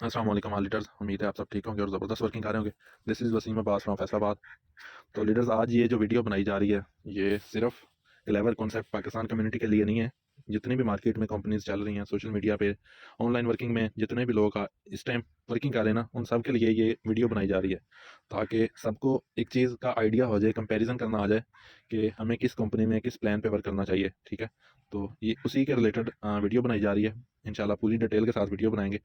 अस्सलाम वालेकुम all leaders. उम्मीद है आप सब ठीक होंगे और ज़बरदस्त वर्किंग कर रहे होंगे। This is Waseem Abbas from Faisalabad. तो लीडर्स, आज ये जो वीडियो बनाई जा रही है, ये सिर्फ क्लेवर कॉन्सेप्ट पाकिस्तान कम्युनिटी के लिए नहीं है। जितनी भी मार्केट में कंपनीज चल रही हैं, सोशल मीडिया पे, ऑनलाइन वर्किंग में जितने भी लोग इस टाइम वर्किंग कर रहे हैं ना, उन सब के लिए ये वीडियो बनाई जा रही है, ताकि सबको एक चीज़ का आइडिया हो जाए, कंपैरिजन करना आ जाए कि हमें किस कंपनी में किस प्लान पे वर्क करना चाहिए। ठीक है, तो ये उसी के रिलेटेड वीडियो बनाई जा रही है। इंशाल्लाह पूरी डिटेल के साथ वीडियो बनाएंगे।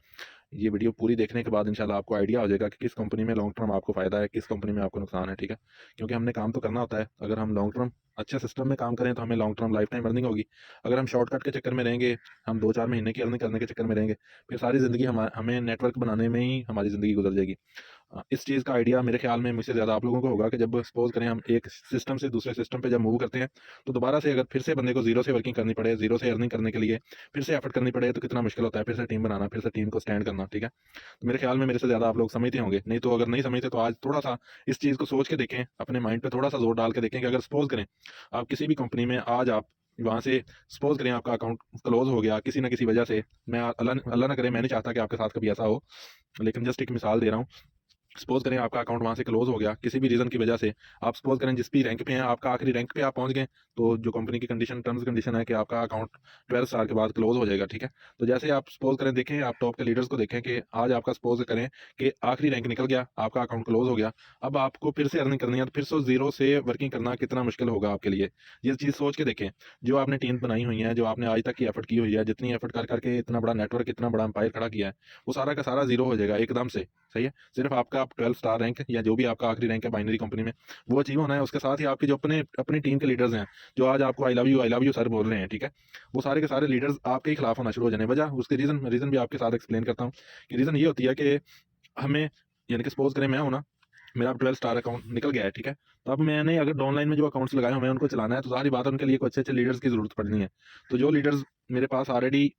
ये वीडियो पूरी देखने के बाद इंशाल्लाह आपको आइडिया हो जाएगा कि किस कंपनी में लॉन्ग टर्म आपको फ़ायदा है, किस कंपनी में आपको नुकसान है। ठीक है, क्योंकि हमने काम तो करना होता है। अगर हम लॉन्ग टर्म अच्छे सिस्टम में काम करें तो हमें long term life time earning होगी। अगर हम शॉर्टकट के चक्कर में रहेंगे, हम 2-4 महीने की अर्निंग करने के चक्कर में रहेंगे, फिर सारी ज़िंदगी हमें नेटवर्क बनाने में ही हमारी ज़िंदगी गुजर जाएगी। इस चीज़ का आइडिया मेरे ख्याल में मुझसे ज़्यादा आप लोगों को होगा कि जब सपोज़ करें हम एक सिस्टम से दूसरे सिस्टम पे जब मूव करते हैं, तो दोबारा से अगर फिर से बंदे को ज़ीरो से वर्किंग करनी पड़े, ज़ीरो से अर्निंग करने के लिए फिर से एफर्ट करनी पड़े, तो कितना मुश्किल होता है फिर से टीम बनाना, फिर से टीम को स्टैंड करना। ठीक है? तो मेरे ख्याल में मेरे से ज़्यादा आप लोग समझते होंगे। नहीं तो अगर नहीं समझते तो आज थोड़ा-सा इस चीज़ को सोच के देखें, अपने माइंड पे थोड़ा-सा ज़ोर डाल के देखें कि अगर सपोज़ करें, आप किसी भी कंपनी में आज आप वहाँ से सपोज़ करें आपका अकाउंट क्लोज़ हो गया किसी न किसी वजह से। मैं अल्लाह अल्लाह ना करे, मैं नहीं चाहता कि आपके साथ कभी ऐसा हो, लेकिन जस्ट एक मिसाल दे रहा हूँ। सपोज़ करें आपका अकाउंट वहाँ से क्लोज़ हो गया किसी भी रीज़न की वजह से। आप सपोज़ करें जिस भी रैंक पे हैं, आपका आखिरी रैंक पे आप पहुँच गए, तो जो कंपनी की कंडीशन टर्म्स कंडीशन है कि आपका अकाउंट 12 स्टार के बाद क्लोज़ हो जाएगा। ठीक है? तो जैसे आप सपोज़ करें, देखें आप टॉप के लीडर्स को देखें कि आज आपका सपोज़ करें कि आखिरी रैंक निकल गया, आपका अकाउंट क्लोज़ हो गया। अब आपको फिर से अर्निंग करनी है, तो फिर से ज़ीरो से वर्किंग करना कितना मुश्किल होगा आपके लिए। ये चीज़ सोच के देखें। जो आपने टीम बनाई हुई है, जो आपने आज तक की एफ़र्ट की हुई है, जितनी एफ़र्ट कर के इतना बड़ा नेटवर्क, इतना बड़ा एम्पायर खड़ा किया है, वो सारा का सारा ज़ीरो हो जाएगा एकदम से। सही है? सिर्फ आपका आप 12 स्टार रैंक या जो भी आपका आखिरी रैंक है बाइनरी कंपनी में, वो अचीव होना है। उसके साथ ही आपके जो अपने अपनी टीम के लीडर्स हैं, जो आज आपको आई लव यू सर बोल रहे हैं। ठीक है? वो सारे के सारे लीडर्स आपके ही खिलाफ होना शुरू हो जाने। वजह उसकी रीज़न रीज़न भी आपके साथ एक्सप्लेन करता हूँ कि रीज़न ये होती है कि हमें, यानी कि सपोज़ करें मैं हूँ ना, मेरा अब 12 स्टार अकाउंट निकल गया है। ठीक है? तो अब मैंने अगर ऑनलाइन में जो अकाउंट्स लगाए हुए हैं उनको चलाना है, तो ज़ाहिर-सी बात है उनके लिए कुछ अच्छे-अच्छे लीडर्स की ज़रूरत पड़नी है। तो जो लीडर्स मेरे पास ऑलरेडी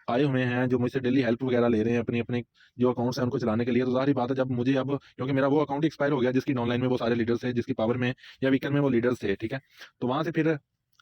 आए हुए हैं, जो मुझसे डेली हेल्प वगैरह ले रहे हैं अपनी-अपनी जो अकाउंट्स हैं उनको चलाने के लिए, तो ज़ाहिर-सी बात है जब मुझे अब, क्योंकि मेरा वो अकाउंट एक्सपायर हो गया जिसकी ऑनलाइन में वो सारे लीडर्स थे, जिसकी पावर में या वीकर में वो लीडर्स थे। ठीक है? तो वहाँ से फिर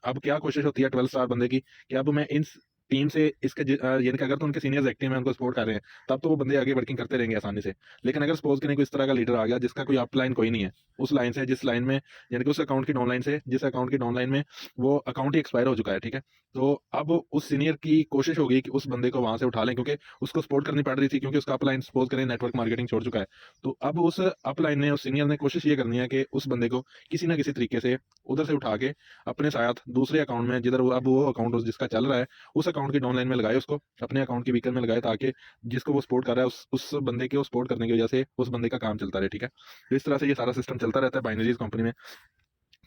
अब क्या कोशिश होती है 12 स्टार बंदे की कि अब मैं इन टीम से यानी कि अगर तो उनके सीनियर्स एक्टिव हैं, उनको सपोर्ट कर रहे हैं, तब तो वो बंदे आगे वर्किंग करते रहेंगे आसानी से। लेकिन अगर सपोज़ करें कोई इस तरह का लीडर आ गया जिसका कोई अपलाइन कोई नहीं है, उस लाइन से जिस लाइन में, यानी कि उस अकाउंट की डाउनलाइन से जिस अकाउंट की डाउनलाइन में वो अकाउंट ही एक्सपायर हो चुका है। ठीक है? तो अब उस सीनियर की कोशिश होगी कि उस बंदे को वहाँ से उठा लें, क्योंकि उसको सपोर्ट करनी पड़ रही थी, क्योंकि उसका अपलाइन सपोज़ करें नेटवर्क मार्केटिंग छोड़ चुका है। तो अब उस अपलाइन ने, उस सीनियर ने कोशिश ये करनी है कि उस बंदे को किसी न किसी तरीके से उधर से उठा के अपने साथ दूसरे अकाउंट में, जिधर वो अब वो अकाउंट जिसका चल रहा है, उस अकाउंट की डाउनलाइन में लगाए उसको, अपने अकाउंट की वीकर में लगाए, ताकि जिसको वो सपोर्ट कर रहा है उस बंदे के वो सपोर्ट करने की वजह से उस बंदे का काम चलता रहे। ठीक है? तो इस तरह से ये सारा सिस्टम चलता रहता है बाइनरीज कंपनी में।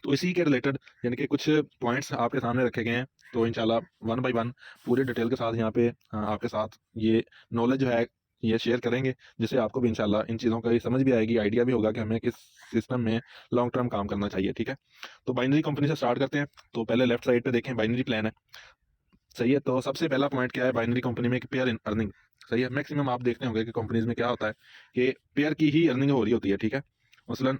तो इसी के रिलेटेड, यानी कि कुछ पॉइंट्स आपके सामने रखे गए हैं। तो इंशाल्लाह वन बाय वन पूरी डिटेल के साथ यहाँ पे आपके साथ ये नॉलेज जो है ये शेयर करेंगे, जिससे आपको भी इंशाल्लाह इन चीज़ों का समझ भी आएगी, आइडिया भी होगा कि हमें किस सिस्टम में लॉन्ग टर्म काम करना चाहिए। ठीक है? तो बाइनरी कंपनी से स्टार्ट करते हैं। तो पहले लेफ्ट साइड पे देखें, बाइनरी प्लान है। सही है? तो सबसे पहला पॉइंट क्या है बाइनरी कंपनी में, कि पेयर इन अर्निंग। सही है? मैक्सिमम आप देखते होंगे कि कंपनीज में क्या होता है कि पेयर की ही अर्निंग हो रही होती है। ठीक है? मसलन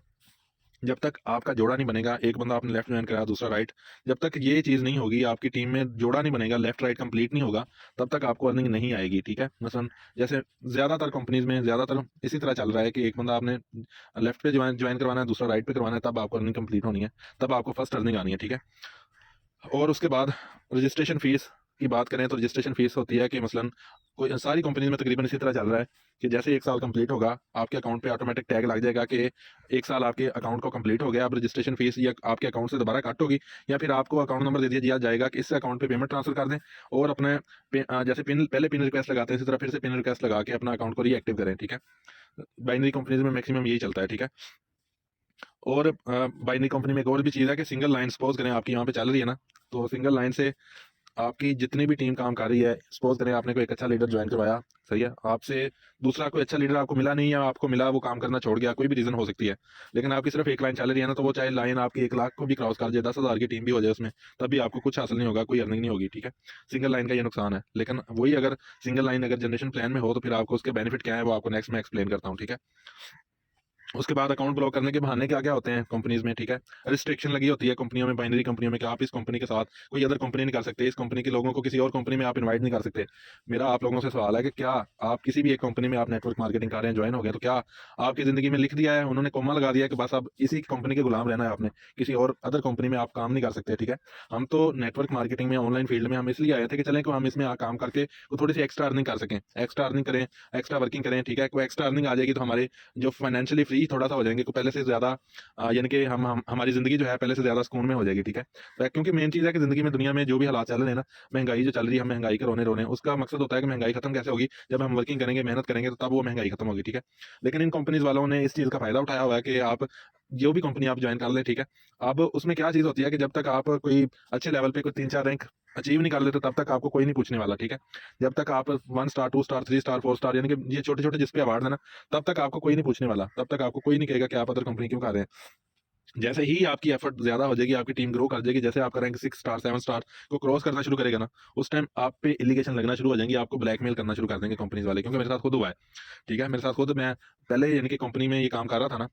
जब तक आपका जोड़ा नहीं बनेगा, एक बंदा आपने लेफ्ट जॉइन करा, दूसरा राइट, जब तक ये चीज़ नहीं होगी, आपकी टीम में जोड़ा नहीं बनेगा, लेफ्ट राइट कंप्लीट नहीं होगा, तब तक आपको अर्निंग नहीं आएगी। ठीक है? मसलन जैसे ज़्यादातर कंपनीज़ में ज़्यादातर इसी तरह चल रहा है कि एक बंदा आपने लेफ्ट पे जॉइन जॉइन करवाना है, दूसरा राइट पे करवाना है, तब आपको अर्निंग कंप्लीट होनी है, तब आपको फर्स्ट अर्निंग आनी है। ठीक है? और उसके बाद रजिस्ट्रेशन फीस की बात करें, तो रजिस्ट्रेशन फीस होती है कि मसलन कोई सारी कंपनीज में तकरीबन इसी तरह चल रहा है कि जैसे 1 साल कंप्लीट होगा, आपके अकाउंट पे ऑटोमेटिक टैग लग जाएगा कि 1 साल आपके अकाउंट को कंप्लीट हो गया। अब रजिस्ट्रेशन फीस या आपके अकाउंट से दोबारा कट होगी, या फिर आपको अकाउंट नंबर दे दिया जाएगा कि इस अकाउंट पे पेमेंट ट्रांसफर कर दें, और अपने जैसे पिन पहले पिन रिक्वेस्ट लगाते हैं, इसी तरह फिर से पिन रिक्वेस्ट लगा के अपना अकाउंट को रीएक्टिव करें। ठीक है? बाइनरी कंपनीज में मैक्सिमम यही चलता है। ठीक है? और बाइनरी कंपनी में एक और भी चीज़ है कि सिंगल लाइन सपोज करें आपकी यहाँ पे चल रही है ना, तो सिंगल लाइन से आपकी जितनी भी टीम काम कर रही है, सपोज करें आपने कोई एक अच्छा लीडर ज्वाइन करवाया, सही है, आपसे दूसरा कोई अच्छा लीडर आपको मिला नहीं, या आपको मिला वो काम करना छोड़ गया, कोई भी रीजन हो सकती है, लेकिन आपकी सिर्फ एक लाइन चल रही है ना, तो वो चाहे लाइन आपकी 1 लाख को भी क्रॉस कर जाए, 10,000 की टीम भी हो जाए उसमें, तब भी आपको कुछ हासिल नहीं होगा, कोई अर्निंग नहीं होगी। ठीक है? सिंगल लाइन का ये नुकसान है। लेकिन वही अगर सिंगल लाइन अगर जनरेशन प्लान में हो, तो फिर आपको उसके बेनिफिट क्या है वो आपको नेक्स्ट में एक्सप्लेन करता हूँ। ठीक है? उसके बाद अकाउंट ब्लॉक करने के बहाने क्या क्या होते हैं कंपनीज में, ठीक है। रिस्ट्रिक्शन लगी होती है कंपनियों में, बाइनरी कंपनियों में, कि आप इस कंपनी के साथ कोई अदर कंपनी नहीं कर सकते, इस कंपनी के लोगों को किसी और कंपनी में आप इनवाइट नहीं कर सकते। मेरा आप लोगों से सवाल है कि क्या आप किसी भी एक कंपनी में आप नेटवर्क मार्केटिंग कर रहे हैं, ज्वाइन हो गए, तो क्या आपकी जिंदगी में लिख दिया है, उन्होंने कोमा लगा दिया कि बस अब इसी कंपनी के गुलाम रहना है आपने, किसी और अदर कंपनी में आप काम नहीं कर सकते, ठीक है। हम तो नेटवर्क मार्केटिंग में, ऑनलाइन फील्ड में हम इसलिए आए थे कि चलें को हम इसमें काम करके को थोड़ी सी एक्स्ट्रा अर्निंग कर सकें, एक्स्ट्रा अर्निंग करें, एक्स्ट्रा वर्किंग करें, ठीक है। कोई एक्स्ट्रा अर्निंग आ जाएगी तो हमारे जो फाइनेंशियली फ्री थोड़ा सा हो जाएंगे, को पहले से ज्यादा यानी कि हम हमारी जिंदगी जो है पहले से ज्यादा सुकून में हो जाएगी, ठीक है। तो क्योंकि मेन चीज है कि जिंदगी में, दुनिया में जो भी हालात चल रहे हैं ना, महंगाई जो चल रही है, हम महंगाई के रोने रोने, उसका मकसद होता है कि महंगाई खत्म कैसे होगी, जब हम वर्किंग करेंगे, मेहनत करेंगे, तो तब वो महंगाई खत्म होगी, ठीक है। लेकिन इन कंपनीज वालों ने इस चीज का फायदा उठाया हुआ है कि आप जो भी कंपनी आप ज्वाइन कर लें, ठीक है। अब उसमें क्या चीज होती है कि जब तक आप कोई अच्छे लेवल पे कोई 3-4 रैंक अचीव नहीं कर लेते, तब तक आपको कोई नहीं पूछने वाला, ठीक है। जब तक आप 1 स्टार, 2 स्टार, 3 स्टार, 4 स्टार, यानी कि ये छोटे छोटे जिस पे अवार्ड है ना, तब तक आपको कोई नहीं पूछने वाला, तब तक आपको कोई नहीं कहेगा कि आप अदर कंपनी क्यों कर रहे हैं। जैसे ही आपकी एफर्ट ज्यादा हो जाएगी, आपकी टीम ग्रो कर जाएगी, जैसे आपका रैंक 6 स्टार, 7 स्टार को क्रॉस करना शुरू करेगा ना, उस टाइम आप पे एलिगेशन लगना शुरू हो जाएंगे, आपको ब्लैकमेल करना शुरू कर देंगे कंपनीज वाले। क्योंकि मेरे साथ खुद हुआ है, ठीक है। मेरे साथ खुद, मैं पहले यानी कि कंपनी में ये काम कर रहा था ना,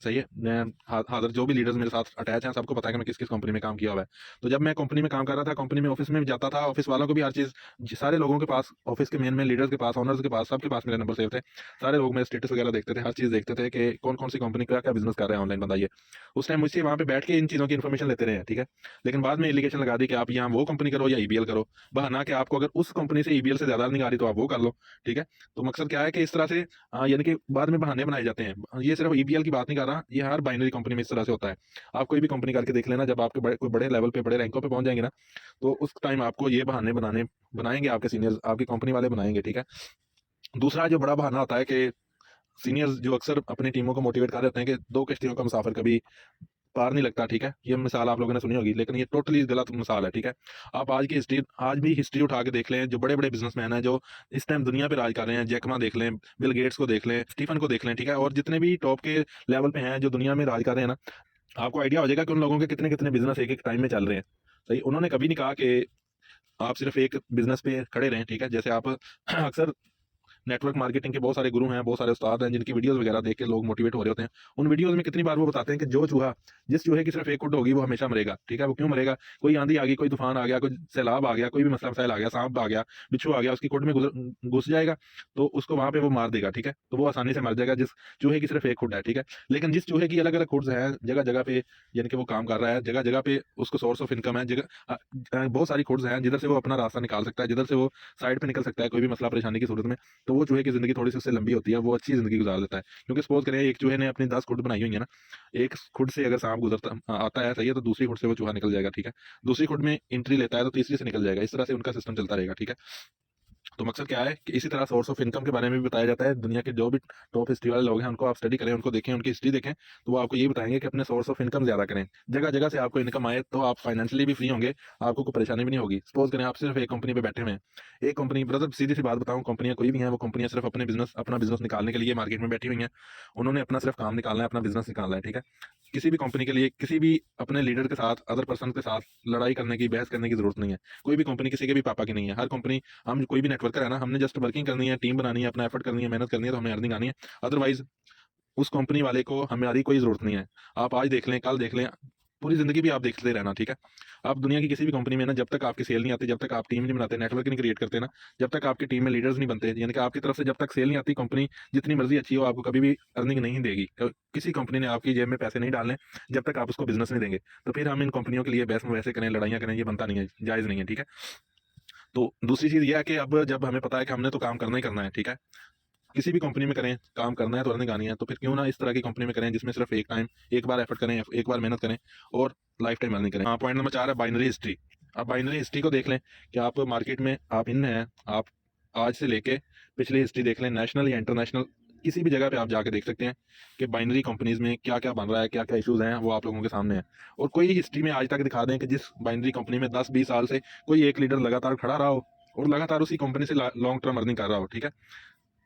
सही है। मैं हादर जो भी लीडर्स मेरे साथ अटैच हैं, सबको पता है कि मैं किस किस कंपनी में काम किया हुआ है। तो जब मैं कंपनी में काम कर रहा था, कंपनी में ऑफिस में भी जाता था, ऑफिस वालों को भी हर चीज, सारे लोगों के पास, ऑफिस के मेन लीडर्स के पास, ओनर्स के पास, सबके पास मेरे नंबर सेव थे। सारे लोग मेरे स्टेटस वगैरह देखते थे, हर चीज देखते थे कि कौन कौन सी कंपनी क्या क्या बिजनेस कर रहे हैं ऑनलाइन, बताइए। उस टाइम मुझसे वहां पे बैठ के इन चीजों की इन्फॉर्मेशन लेते रहे हैं, ठीक है। लेकिन बाद में एलिगेशन लगा दी कि आप यहाँ वो कंपनी करो या ईबीएल करो, बहाना कि आपको अगर उस कंपनी से ईबीएल से ज्यादा नहीं आ रही तो आप वो कर लो, ठीक है। तो मकसद क्या है कि इस तरह से यानी कि बाद में बहाने बनाए जाते हैं। ये सिर्फ ईबीएल की बात नहीं कर रहा, ये हर बाइनरी कंपनी में इस तरह से होता है। आप कोई भी कंपनी करके देख लेना, जब आपके कोई बड़े लेवल पे, बड़े रैंकों पे पहुंच जाएंगे ना, तो उस टाइम आपको ये बहाने बनाएंगे आपके सीनियर्स, आपकी कंपनी वाले बनाएंगे, ठीक है। दूसरा जो बड़ा बहाना होता है कि सीनियर्स जो अक्सर अपनी टीमों को मोटिवेट कर देते हैं कि दो कश्तियों का मुसाफिर कभी पार नहीं लगता, ठीक है। ये मिसाल आप लोगों ने सुनी होगी, लेकिन ये टोटली गलत मिसाल है, ठीक है। आप आज की हिस्ट्री, आज भी हिस्ट्री उठा के देख लें, जो बड़े बड़े बिजनेसमैन हैं जो इस टाइम दुनिया पे राज कर रहे हैं, जैकमा देख लें, बिल गेट्स को देख लें, स्टीफन को देख लें, ठीक है, और जितने भी टॉप के लेवल पे हैं जो दुनिया में राज कर रहे हैं ना, आपको आइडिया हो जाएगा कि उन लोगों के कितने कितने बिजनेस एक एक टाइम में चल रहे हैं। सही, उन्होंने कभी नहीं कहा कि आप सिर्फ एक बिजनेस पे खड़े रहें, ठीक है। जैसे आप अक्सर नेटवर्क मार्केटिंग के बहुत सारे गुरु हैं, बहुत सारे उस्ताद हैं, जिनकी वीडियोस वगैरह देख के लोग मोटिवेट हो रहे होते हैं। उन वीडियोस में कितनी बार वो बताते हैं कि जो चूहा, जिस चूहे की सिर्फ एक खुड होगी वो हमेशा मरेगा, ठीक है। वो क्यों मरेगा? कोई आंधी आ गई, कोई तूफान आ गया, कोई सैलाब आ गया, कोई भी मसला मसाइल आ गया, सांप आ गया, बिच्छू आ गया, उसकी खुड में घुस जाएगा, तो उसको वहां पे वो मार देगा, ठीक है। तो वो आसानी से मर जाएगा, जिस चूहे की सिर्फ एक खुड है, ठीक है। लेकिन जिस चूहे की अलग अलग खुड्स हैं, जगह जगह पे यानी कि वो काम कर रहा है, जगह जगह पे उसको सोर्स ऑफ इनकम है, बहुत सारी खुड्स हैं जिधर से वो अपना रास्ता निकाल सकता है, जिधर से वो साइड पे निकल सकता है कोई भी मसला परेशानी की सूरत में। तो वो चूहे की जिंदगी थोड़ी सी उससे लंबी होती है, वो अच्छी जिंदगी गुजार लेता है। क्योंकि सपोज करें एक चूहे ने अपनी 10 खुड बनाई हुई है ना, एक खुड से अगर सांप गुजरता आता है, सही है, तो दूसरी खुड से वो चूहा निकल जाएगा, ठीक है। दूसरी खुड में एंट्री लेता है तो तीसरी से निकल जाएगा, इस तरह से उनका सिस्टम चलता रहेगा, ठीक है। तो मकसद क्या है कि इसी तरह सोर्स ऑफ इनकम के बारे में भी बताया जाता है। दुनिया के जो भी टॉप हिस्ट्री वाले लोग हैं, उनको आप स्टडी करें, उनको देखें, उनकी हिस्ट्री देखें, तो वो आपको ये बताएंगे कि अपने सोर्स ऑफ इनकम ज्यादा करें, जगह जगह से आपको इनकम आए, तो आप फाइनेंशियली भी फ्री होंगे, आपको कोई परेशानी भी नहीं होगी। सपोज करें आप सिर्फ एक कंपनी पे बैठे हुए हैं, एक कंपनी, ब्रदर सीधी सी बात बताऊं, कंपनियां कोई भी हैं, वो कंपनियां सिर्फ अपना बिजनेस निकालने के लिए मार्केट में बैठी हुई हैं। उन्होंने अपना सिर्फ काम निकालना है, अपना बिजनेस निकालना है, ठीक है। किसी भी कंपनी के लिए, किसी भी अपने लीडर के साथ, अदर पर्सन के साथ लड़ाई करने की, बहस करने की जरूरत नहीं है। कोई भी कंपनी किसी के भी पापा की नहीं है। हर कंपनी, हम कोई भी नेटवर्कर है ना, हमने जस्ट वर्किंग करनी है, टीम बनानी है, अपना एफर्ट करनी है, मेहनत करनी है, तो हमें अर्निंग आनी है। अदरवाइज उस कंपनी वाले को हमारी कोई जरूरत नहीं है। आप आज देख लें, कल देख लें, पूरी जिंदगी भी आप देखते रहना, ठीक है। आप दुनिया की किसी भी कंपनी में ना, जब तक आपकी सेल नहीं आती, जब तक आप टीम नहीं बनाते, नेटवर्क नहीं क्रिएट करते ना, जब तक आपकी टीम में लीडर्स नहीं बनते, यानी कि आपकी तरफ से जब तक सेल नहीं आती, कंपनी जितनी मर्जी अच्छी हो, आपको कभी भी अर्निंग नहीं देगी। किसी कंपनी ने आपकी जेब में पैसे नहीं डालने जब तक आप उसको बिजनेस नहीं देंगे। तो फिर हम इन कंपनियों के लिए बहस में वैसे करें, लड़ाइयाँ करें, ये बनता नहीं है, जायज नहीं है, ठीक है। तो दूसरी चीज ये है कि अब जब हमें पता है कि हमने तो काम करना ही करना है, ठीक है, किसी भी कंपनी में करें, काम करना है तो अर्निंग आनी है, तो फिर क्यों ना इस तरह की कंपनी में करें जिसमें सिर्फ एक टाइम, एक बार एफर्ट करें, एक बार मेहनत करें और लाइफ टाइम अर्निंग करें। हाँ, पॉइंट नंबर 4 है बाइनरी हिस्ट्री। आप बाइनरी हिस्ट्री को देख लें कि आप मार्केट में आप इन हैं, आप आज से लेके पिछली हिस्ट्री देख लें, नेशनल या इंटरनेशनल, किसी भी जगह पे आप जाके देख सकते हैं कि बाइनरी कंपनीज में क्या क्या बन रहा है, क्या क्या इश्यूज हैं, वो आप लोगों के सामने है। और कोई हिस्ट्री में आज तक दिखा दें कि जिस बाइनरी कंपनी में 10-20 साल से कोई एक लीडर लगातार खड़ा रहा हो और लगातार उसी कंपनी से लॉन्ग टर्म अर्निंग कर रहा हो, ठीक है।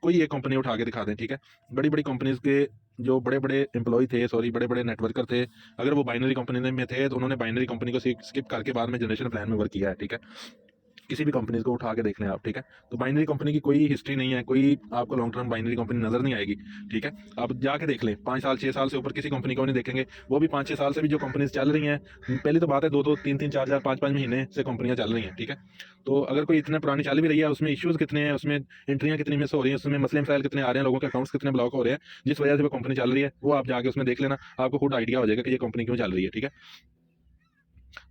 कोई एक कंपनी उठा के दिखा दें, ठीक है। बड़ी बड़ी कंपनीज के जो बड़े बड़े एम्प्लॉय थे, सॉरी, बड़े बड़े नेटवर्कर थे, अगर वो बाइनरी कंपनी में थे तो उन्होंने बाइनरी कंपनी को स्किप करके बाद में जनरेशन प्लान में वर्क किया है, ठीक है। किसी भी कंपनीज को उठा के देख लें आप, ठीक है। तो बाइनरी कंपनी की कोई हिस्ट्री नहीं है, कोई आपको लॉन्ग टर्म बाइनरी कंपनी नजर नहीं आएगी, ठीक है। आप जाके देख लें, 5 साल 6 साल से ऊपर किसी कंपनी को नहीं देखेंगे। वो भी 5 6 साल से भी जो कंपनीज चल रही हैं, पहली तो बात है 2 2 3 3 4 4 5 5 महीने से कंपनियां चल रही हैं, ठीक है। तो अगर कोई इतने पुरानी चल भी रही है, उसमें इश्यूज कितने हैं, उसमें एंट्रियां कितनी मिस हो रही हैं, उसमें मसले मसाइल कितने आ रहे हैं, लोगों के अकाउंट्स कितने ब्लॉक हो रहे हैं, जिस वजह से वो कंपनी चल रही है, वो आप जाके उसमें देख लेना, आपको खुद आइडिया हो जाएगा कि ये कंपनी क्यों चल रही है, ठीक है।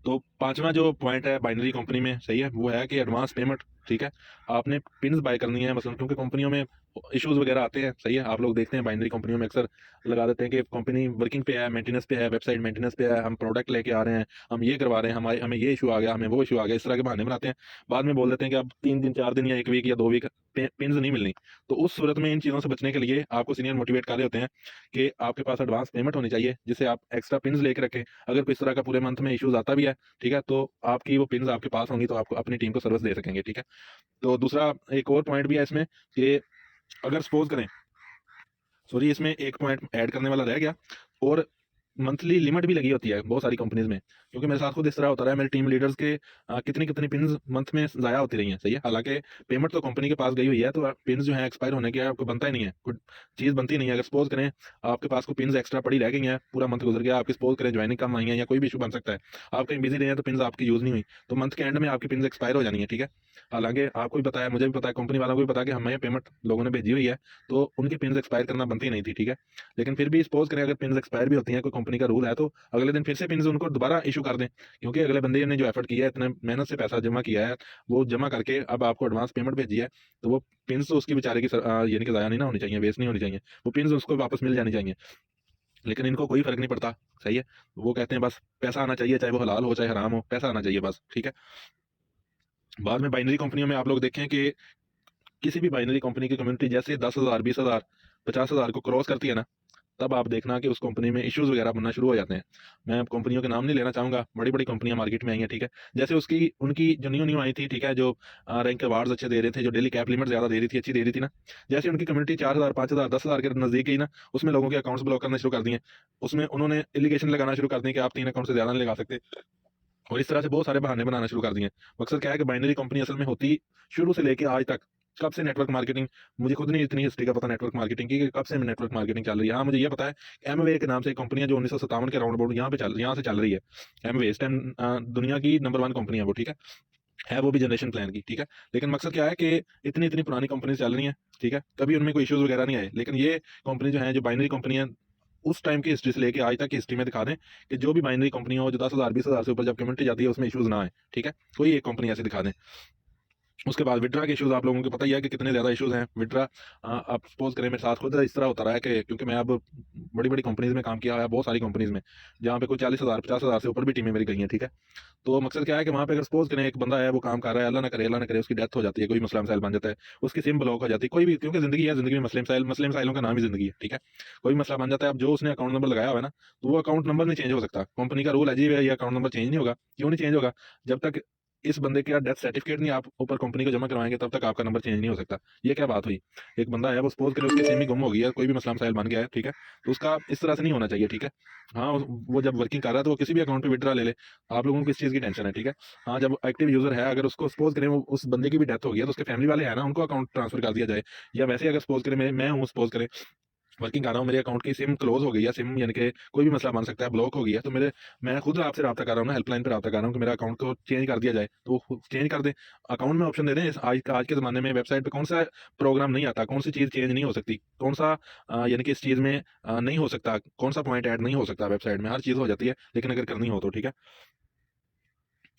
तो पांचवा जो पॉइंट है बाइनरी कंपनी में, सही है, वो है कि एडवांस पेमेंट, ठीक है। आपने पिन्स बाय करनी है मसलन, क्योंकि कंपनियों में इश्यूज वगैरह आते हैं, सही है। आप लोग देखते हैं बाइनरी कंपनियों में अक्सर लगा देते हैं कि कंपनी वर्किंग पे है, मेंटेनेंस पे है, वेबसाइट मेंटेनेंस पे है, हम प्रोडक्ट लेके आ रहे हैं, हम ये करवा रहे हैं, हमारे हमें ये इशू आ गया, हमें वो इशू आ गया, इस तरह के बहाने बनाते हैं। बाद में बोल देते हैं कि अब 3 दिन 4 दिन या 1 वीक या 2 वीक पिन्स नहीं मिलनी। तो उस सूरत में इन चीज़ों से बचने के लिए आपको सीनियर मोटिवेट कर रहे होते हैं कि आपके पास एडवांस पेमेंट होनी चाहिए, जिससे आप एक्स्ट्रा पिन्स लेके रखें। अगर कोई इस तरह का पूरे मंथ में इशूज आता भी है, ठीक है, तो आपकी वो पिन्स आपके पास होंगी, तो आपको अपनी टीम को सर्विस दे सकेंगे, ठीक है। तो दूसरा एक और पॉइंट भी है इसमें कि अगर सपोज करें, सॉरी, इसमें एक पॉइंट ऐड करने वाला रह गया, और मंथली लिमिट भी लगी होती है बहुत सारी कंपनीज में, क्योंकि मेरे साथ खुद इस तरह होता रहा है, मेरे टीम लीडर्स के कितनी कितनी पिन्स मंथ में जाया होती रही हैं, सही है। हालांकि पेमेंट तो कंपनी के पास गई हुई है, तो पिन्स जो है एक्सपायर होने के आपको बनता ही नहीं है, कोई चीज़ बनती नहीं है। अगर सपोज करें आपके पास कोई पिन्स एक्स्ट्रा पड़ी रह गई हैं, पूरा मंथ गुजर गया, आपकी सपोज करें ज्वाइनिंग कम आई है या कोई भी इशू बन सकता है, आप कहीं बिजी रहे हैं, तो पिन्स आपकी यूज़ नहीं हुई, तो मंथ के एंड में आपकी पिन्स एक्सपायर हो जानी है, ठीक है। हालांकि आपको भी पता है, मुझे भी पता है, कंपनी वालों को भी पता है कि हमें पेमेंट लोगों ने भेजी हुई है, तो उनकी पिन्स एक्सपायर करना बनती नहीं थी, ठीक है। लेकिन फिर भी सपोज करें अगर पिन्स एक्सपायर भी होती हैं, कोई कंपनी का रूल है, तो अगले दिन फिर से पिन्स उनको दोबारा इशू कर दें, क्योंकि अगले बंदे ने जो एफर्ट किया है, इतने मेहनत से पैसा जमा किया है, वो जमा करके अब आपको एडवांस पेमेंट भेजी है, तो वो पिन्स तो उसकी बेचारे की यानी कि ज़ाया नहीं ना होनी चाहिए, वेस्ट नहीं होनी चाहिए, वो पिन्स उसको वापस मिल जानी चाहिए। लेकिन इनको कोई फर्क नहीं पड़ता, सही है। वो कहते हैं बस पैसा आना चाहिए, चाहे वो हलाल हो चाहे हराम हो, पैसा आना चाहिए बस, ठीक है। बाद में बाइनरी कंपनियों में आप लोग देखें कि किसी भी बाइनरी कंपनी की कम्युनिटी जैसे 10,000 20,000 50,000 को क्रॉस करती है ना, तब आप देखना कि उस कंपनी में इश्यूज वगैरह बनना शुरू हो जाते हैं। मैं अब कंपनियों के नाम नहीं लेना चाहूंगा, बड़ी बड़ी कंपनियां मार्केट में आई हैं, ठीक है। जैसे उसकी उनकी जो न्यू न्यू आई थी, ठीक है, जो रैंक अवार्ड्स अच्छे दे रहे थे, जो डेली कैप लिमिट ज्यादा दे रही थी, अच्छी दे रही थी ना, जैसे उनकी कम्युनिटी 4,000 5,000 10,000 के नजदीक गई ना, उसमें लोगों के अकाउंट्स ब्लॉक करना शुरू कर दिए। उसमें उन्होंने एलिगेशन लगाना शुरू कर दिए कि आप 3 अकाउंट से ज्यादा नहीं लगा सकते, और इस तरह से बहुत सारे बहाने बनाना शुरू कर दिए हैं। मकसद क्या है कि बाइनरी कंपनी असल में होती शुरू से लेके आज तक, कब से नेटवर्क मार्केटिंग, मुझे खुद नहीं इतनी हिस्ट्री का पता नेटवर्क मार्केटिंग की कि कब से नेटवर्क मार्केटिंग चल रही है। हाँ, मुझे ये पता है एमवे के नाम से एक कंपनी है जो 1957 के राउंड अबाउट यहाँ से चल रही है। एमवे इस टाइम दुनिया की नंबर 1 कंपनी है वो, ठीक है वो भी जनरेशन प्लान की, ठीक है। लेकिन मकसद क्या है कि इतनी इतनी पुरानी कंपनी चल रही हैं, ठीक है, कभी उनमें कोई इश्यूज वगैरह नहीं आए। लेकिन ये कंपनी जो है, जो बाइनरी कंपनी है, उस टाइम की हिस्ट्री से लेके आज तक की हिस्ट्री में दिखा दें कि जो भी बाइनरी कंपनी हो, जो 10,000 20,000 से ऊपर जब कम्युनिटी जाती है, उसमें इश्यूज ना आए, ठीक है। कोई एक कंपनी ऐसे दिखा दें। उसके बाद विड्रा के इश्यूज आप लोगों को पता ही है कि कितने ज्यादा इश्यूज हैं विड्रा। आप सपोज करें, मेरे साथ खुद इस तरह होता रहा है कि क्योंकि मैं अब बड़ी बड़ी कंपनीज में काम किया है, बहुत सारी कंपनीज में, जहाँ पे कोई 40,000 50,000 से ऊपर भी टीमें मेरी गई हैं, ठीक है। तो मकसद क्या है कि वहाँ पे अगर सपोज करें एक बंदा है, वो काम कर रहा है, अल्लाह ना करे उसकी डेथ हो जाती है, कोई मसला मसाइल बन जाता है, उसकी सिम ब्लॉक हो जाती है, कोई भी, क्योंकि जिंदगी है, जिंदगी में मसले मसाइलों का नाम ही जिंदगी है, ठीक है। कोई मसला बन जाता है, अब जो उसने अकाउंट नंबर लगाया हुआ है ना, तो वो अकाउंट नंबर नहीं चेंज हो सकता। कंपनी का रूल है जी, ये अकाउंट नंबर चेंज नहीं होगा। क्यों नहीं चेंज होगा? जब तक इस बंदे का डेथ सर्टिफिकेट नहीं आप ऊपर कंपनी को जमा करवाएंगे, तब तक आपका नंबर चेंज नहीं हो सकता। ये क्या बात हुई? एक बंदा है, वो सपोज करें उसकी सिम ही गुम हो गई है, कोई भी मसला मसाइल बन गया है, ठीक है, तो उसका इस तरह से नहीं होना चाहिए, ठीक है। हाँ, वो जब वर्किंग कर रहा है, तो वो किसी भी अकाउंट पे विड्रा ले ले, आप लोगों को इस चीज़ की टेंशन है, ठीक है। हाँ, जब एक्टिव यूजर है, अगर उसको सपोज करें वो उस बंदे की भी डेथ हो गई है, तो उसके फैमिली वाले हैं ना, उनको अकाउंट ट्रांसफर कर दिया जाए। या वैसे अगर सपोज करें मैं हूँ, सपोज करें वर्किंग कर रहा हूँ, मेरे अकाउंट की सिम क्लोज हो गई है, सिम यानी कि कोई भी मसला बन सकता है, ब्लॉक हो गई है, तो मैं खुद आपसे रब्ता कर रहा हूँ ना, हेल्पलाइन पे रब्ता कर रहा हूँ कि मेरा अकाउंट को चेंज कर दिया जाए, तो वो चेंज कर दें। अकाउंट में ऑप्शन दे दें। आज के ज़माने में वेबसाइट पे कौन सा प्रोग्राम नहीं आता, कौन सी चीज़ चेंज नहीं हो सकती, कौन सा यानी कि इस चीज़ में नहीं हो सकता, कौन सा पॉइंट ऐड नहीं हो सकता, वेबसाइट में हर चीज़ हो जाती है, लेकिन अगर करनी हो तो, ठीक है।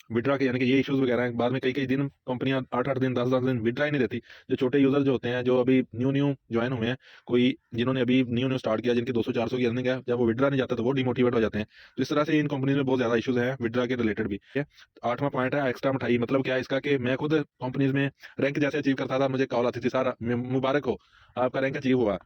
विड्रा के यानी कि ये इश्यूज वगैरह हैं। बाद में कई कई दिन कंपनियां 8 8 दिन 10 10 दिन विड्रा ही नहीं देती। जो छोटे यूजर जो होते हैं, जो अभी न्यू न्यू ज्वाइन हुए हैं, कोई जिन्होंने अभी न्यू न्यू स्टार्ट किया, जिनकी 200 400 की अर्निंग है, जब वो विड्रा नहीं जाता तो वो डिमोटिवेट हो जाते हैं। तो इस तरह से इन कंपनी में बहुत ज्यादा इश्यूज हैं विड्रा के रिलेटेड भी, ठीक है। 8वां पॉइंट है एक्स्ट्रा मिठाई। मतलब क्या है इसका कि मैं खुद कंपनीज में रैंक जैसे अचीव करता था, मुझे कॉल आती थी, सर मुबारक हो, आपका रैंक अचीव हुआ।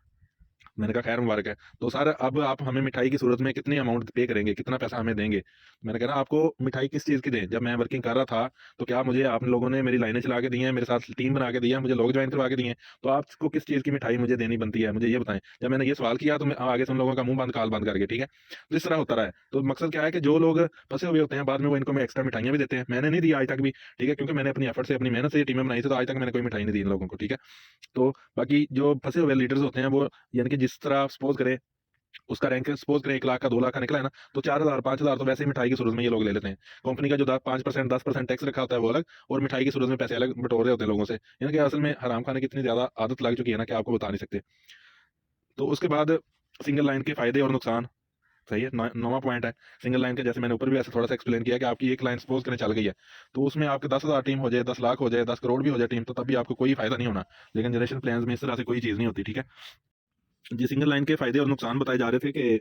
मैंने कहा खैर मुबारक है। तो सर अब आप हमें मिठाई की सूरत में कितनी अमाउंट पे करेंगे, कितना पैसा हमें देंगे? मैंने कहा ना आपको मिठाई किस चीज़ की दें, जब मैं वर्किंग कर रहा था तो क्या मुझे आप लोगों ने मेरी लाइनें चला के दी हैं, मेरे साथ टीम बना के दी है, मुझे लोग ज्वाइन करवा के दिए हैं, तो आपको किस चीज़ की मिठाई मुझे देनी बनती है, मुझे ये बताएं। जब मैंने ये सवाल किया तो मैं आगे से उन लोगों का मुंह बंद काल बंद कर गया, ठीक है। तो इस तरह होता रहा है। तो मकसद क्या है कि जो लोग फंसे हुए होते हैं बाद में वो इनको में एक्स्ट्रा मिठाइयाँ भी देते हैं। मैंने नहीं दिया आज तक भी, ठीक है, क्योंकि मैंने अपनी एफर्ट से अपनी मेहनत से ये टीमें बनाई थी, तो आज तक मैंने कोई मिठाई नहीं दी इन लोगों को, ठीक है। तो बाकी जो फंसे हुए लीडर्स होते हैं वो, यानी कि जिस तरह सपोज करें उसका रैंक सपोज करें 1 लाख का 2 लाख का निकला है ना, तो 4,000 5,000 तो वैसे ही मिठाई की सूरत में ये लोग ले लेते हैं। कंपनी का जो 5% 10% टैक्स रखा होता है वो अलग, और मिठाई की सूरत में पैसे अलग बटोर रहे होते हैं लोगों से। यानी कि असल में हराम खाने की इतनी ज्यादा आदत लग चुकी है ना कि आपको बता नहीं सकते। तो उसके बाद सिंगल लाइन के फायदे और नुकसान, सही है। 9वां पॉइंट है सिंगल लाइन का। जैसे मैंने ऊपर भी ऐसे थोड़ा सा एक्सप्लेन किया कि आपकी एक लाइन सपोज करने चल गई है, तो उसमें आपके 10,000 टीम हो जाए, 10 लाख हो जाए, 10 करोड़ भी हो जाए टीम, तो तब भी आपको कोई फायदा नहीं होना। लेकिन जनरेशन प्लान्स में इस तरह से कोई चीज नहीं होती, ठीक है। जी, सिंगल लाइन के फायदे और नुकसान बताए जा रहे थे कि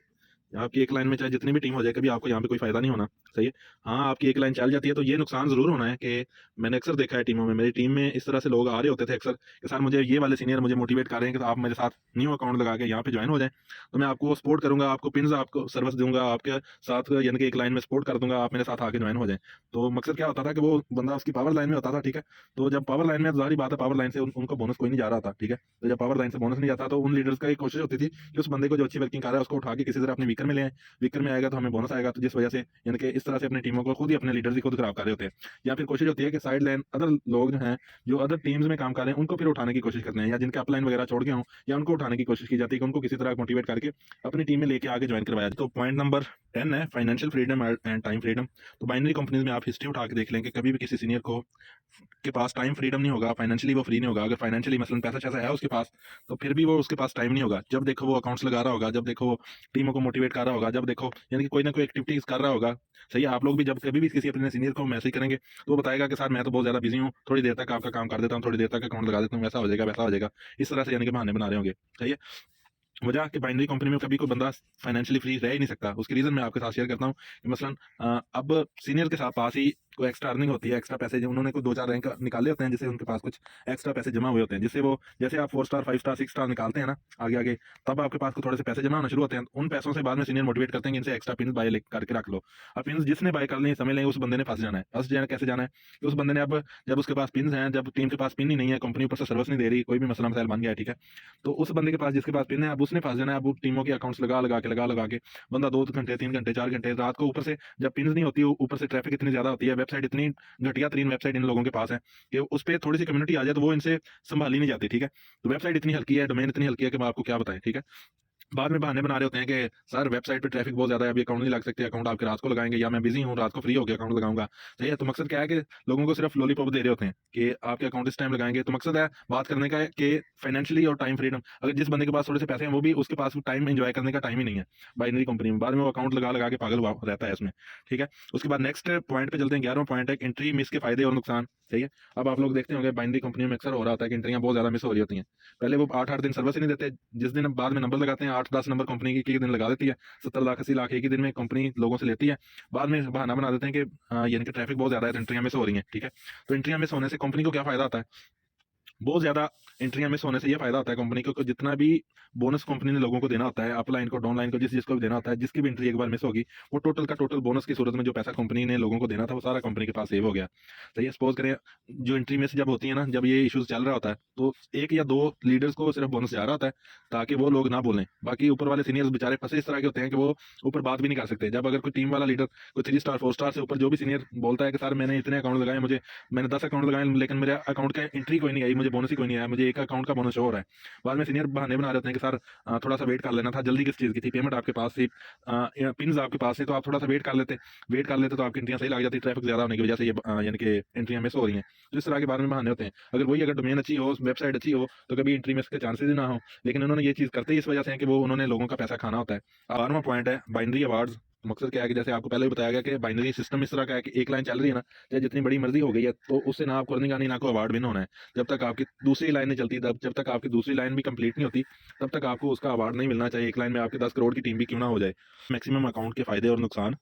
आपकी एक लाइन में चाहे जितनी भी टीम हो जाए, कभी आपको यहाँ पे कोई फायदा नहीं होना, सही है। हाँ, आपकी एक लाइन चल जाती है तो ये नुकसान जरूर होना है कि मैंने अक्सर देखा है टीमों में, मेरी टीम में इस तरह से लोग आ रहे होते थे अक्सर कि सर मुझे ये वाले सीनियर मुझे मोटिवेट कर रहे हैं कि आप मेरे साथ न्यू अकाउंट लगा के यहाँ पे ज्वाइन हो जाए, तो मैं आपको सपोर्ट करूंगा, आपको पिन्स आपको सर्विस दूंगा, आपके साथ यानी कि एक लाइन में सपोर्ट कर दूंगा, आप मेरे साथ आके ज्वाइन हो जाए। तो मकसद क्या होता था कि वो बंदा उसकी पावर लाइन में होता था, ठीक है। तो जब पावर लाइन में, तो जाहिर बात है पावर लाइन से उनको बोनस कोई नहीं जा रहा था, ठीक है। तो जब पावर लाइन से बोनस नहीं जाता तो उन लीडर्स का एक कोशिश होती थी कि उस बंदे को जो अच्छी वर्किंग कर रहा है उसको उठा के किसी तरह अपने वीकर में ले आए। वीकर में आएगा तो हमें बोनस आएगा, तो जिस वजह से यानी कि इस तरह से अपनी टीमों को खुद ही, अपने लीडर्स ही खुद खराब कर रहे होते हैं। या फिर कोशिश होती है कि साइड लाइन अदर लोग जो हैं, जो अदर टीम्स में काम कर रहे हैं, उनको फिर उठाने की कोशिश करते हैं, या जिनके अपलाइन वगैरह छोड़ के हों, या उनको उठाने की कोशिश की जाती है कि उनको किसी तरह मोटिवेट करके अपनी टीम में लेके आगे ज्वाइन करवाया जाए। तो पॉइंट नंबर 10 है financial freedom and time freedom. तो बाइनरी कंपनीज में आप हिस्ट्री उठा के देख लें कि कभी भी किसी सीनियर को के पास टाइम फ्रीडम नहीं होगा, फाइनेंशियली वो फ्री नहीं होगा। अगर फाइनेंशियली मसलन पैसा वैसा है उसके पास, तो फिर भी वो उसके पास टाइम नहीं होगा। जब देखो वो अकाउंट्स लगा रहा होगा, जब देखो वो टीमों को मोटिवेट कर रहा होगा, जब देखो यानी कि कोई ना कोई एक्टिविटीज कर रहा होगा। सही है। आप लोग भी जब कभी भी किसी अपने सीनियर को मैसेज करेंगे तो वो बताएगा कि सर मैं तो बहुत ज्यादा बिजी हूँ, थोड़ी देर तक आपका काम कर देता हूँ, थोड़ी देर तक अकाउंट लगा देता हूँ, ऐसा हो जाएगा वैसा हो जाएगा, इस तरह से यानी कि बहाने बना रहे होंगे। सही है। वजह कि बाइनरी कंपनी में कभी कोई बंदा फाइनेंशियली फ्री रह ही नहीं सकता। उसकी रीजन मैं आपके साथ शेयर करता हूँ कि मसलन अब सीनियर के साथ पास ही कोई एक्स्ट्रा अर्निंग होती है, एक्स्ट्रा पैसे जो उन्होंने कोई 2-4 रैंक निकाले होते हैं, जिससे उनके पास कुछ एक्स्ट्रा पैसे जमा हुए होते हैं, जिससे वो जैसे आप 4 स्टार 5 स्टार 6 स्टार निकालते हैं ना आगे आगे, तब आपके पास को थोड़े से पैसे जमा होना शुरू होते हैं। उन पैसों से बाद में सीनियर मोटिवेट करते हैं कि इनसे एक्स्ट्रा पिन बाय करके रख लो। अब पिन जिसने बाय कर ली समझ लें उस बंदे ने फंस जाना है। फंस जाना कैसे जाना है कि उस बंदे ने अब जब उसके पास पिन हैं, जब टीम के पास पिन ही नहीं है, कंपनी ऊपर से सर्विस नहीं दे रही, कोई भी मसला मसाइल बन गया है, ठीक है, तो उस बंदे के पास जिसके पास पिन है अब उसने फंस जाना है। अब टीमों के अकाउंट्स लगा लगा के बंदा 2 घंटे 3 घंटे 4 घंटे रात को, ऊपर से जब पिन नहीं होती, ऊपर से ट्रैफिक इतनी ज्यादा होती है, वेबसाइट इतनी घटिया तरीन वेबसाइट इन लोगों के पास है कि उस पर थोड़ी सी कम्युनिटी आ जाए तो वो इनसे संभाली नहीं जाती, ठीक है। तो वेबसाइट इतनी हल्की है, डोमेन इतनी हल्की है कि मैं आपको क्या बताएं, ठीक है। बाद में बहाने बना रहे होते हैं कि सर वेबसाइट पे ट्रैफिक बहुत ज्यादा है, अभी अकाउंट नहीं लग सकते, अकाउंट आपके रात को लगाएंगे, या मैं बिजी हूँ रात को फ्री होकर अकाउंट लगाऊंगा। सही है। तो मकसद क्या है कि लोगों को सिर्फ लॉलीपॉप दे रहे होते हैं कि आपके अकाउंट इस टाइम लगाएंगे। तो मकसद है बात करने का है कि फाइनेंशियली और टाइम फ्रीडम, अगर जिस बंदे के पास थोड़े से पैसे हैं वो भी, उसके पास टाइम एंजॉय करने का टाइम ही नहीं है बाइनरी कंपनी में, बाद में वो अकाउंट लगा लगा के पागल हुआ रहता है इसमें, ठीक है। उसके बाद नेक्स्ट पॉइंट पे चलते हैं। 11वां पॉइंट है एंट्री मिस के फायदे और नुकसान। सही है। अब आप लोग देखते होंगे बाइनरी कंपनियों में अक्सर हो रहा होता है कि एंट्रियां बहुत ज्यादा मिस हो रही होती हैं। पहले वो 8-8 दिन सर्विस ही नहीं देते, जिस दिन बाद में नंबर लगाते हैं 8-10 नंबर कंपनी की एक ही दिन लगा देती है, 70 लाख 80 लाख एक ही दिन में कंपनी लोगों से लेती है। बाद में बहाना बना देते हैं कि यानी कि ट्रैफिक बहुत ज्यादा है तो एंट्रियां मिस हो रही हैं, ठीक है। तो एंट्रियां मिस होने से कंपनी को क्या फायदा होता है? बहुत ज्यादा एंट्रियां मिस होने से ये फायदा होता है कंपनी को कि जितना भी बोनस कंपनी ने लोगों को देना होता है, अपलाइन को डाउनलाइन को, जिस जिसको भी देना होता है, जिसकी भी एंट्री एक बार मिस होगी, वो टोटल का टोटल बोनस की सूरत में जो पैसा कंपनी ने लोगों को देना था वो सारा कंपनी के पास सेव हो गया। तो ये सपोज करें जो एंट्री मिस जब होती है ना, जब ये इश्यूज चल रहा होता है, तो 1 या 2 लीडर्स को सिर्फ बोनस जा रहा होता है ताकि वो लोग ना बोलें। बाकी ऊपर वाले सीनियर्स बेचारे फंसे इस तरह के होते हैं कि वो ऊपर बात भी नहीं कर सकते। जब अगर कोई टीम वाला लीडर कोई 3 स्टार 4 स्टार से ऊपर जो भी सीनियर बोलता है कि सर मैंने इतने अकाउंट लगाए, मुझे मैंने 10 अकाउंट लगाए लेकिन मेरे अकाउंट का एंट्री कोई नहीं आई, मुझे बोनस ही कोई नहीं आया, मुझे एक अकाउंट का बोनस शो हो रहा है। बाद में सीनियर बहाने बना रहे होते हैं कि सर थोड़ा सा वेट कर लेना था, जल्दी किस चीज़ की थी, पेमेंट आपके पास थी, पिन्स आपके पास थी, तो आप थोड़ा सा वेट कर लेते तो आपकी एंट्रियां सही लग जाती, ट्रैफिक ज्यादा होने की वजह से ये यानी कि एंट्रियां मिस हो रही हैं। तो इस तरह के बारे में बहाने होते हैं। अगर वही अगर डोमेन अच्छी हो, वेबसाइट अच्छी हो, तो कभी एंट्री मिस के चांसेस ही ना हो। लेकिन उन्होंने ये चीज़ करते ही इस वजह से है कि वो उन्होंने लोगों का पैसा खाना होता है। 12वां पॉइंट है बाइनरी अवार्ड्स। मकसद क्या है कि जैसे आपको पहले भी बताया गया कि बाइनरी सिस्टम इस तरह का है कि एक लाइन चल रही है ना, चाहे जितनी बड़ी मर्जी हो गई है, तो उससे ना आपको अर्निंग आनी ना कोई अवार्ड विन होना है। जब तक आपकी दूसरी लाइन नहीं चलती, जब तक आपकी दूसरी लाइन भी कंप्लीट नहीं होती, तब तक आपको उसका अवार्ड नहीं मिलना चाहिए, एक लाइन में आपके 10 करोड़ की टीम भी क्यों ना हो जाए। मैक्सिमम अकाउंट के फायदे और नुकसान।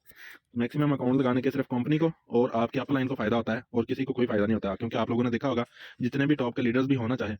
मैक्सिमम अकाउंट लगाने के सिर्फ कंपनी को और आपके अपलाइन को फायदा होता है और किसी को कोई फायदा नहीं होता, क्योंकि आप लोगों ने देखा होगा जितने भी टॉप के लीडर्स भी होना चाहे,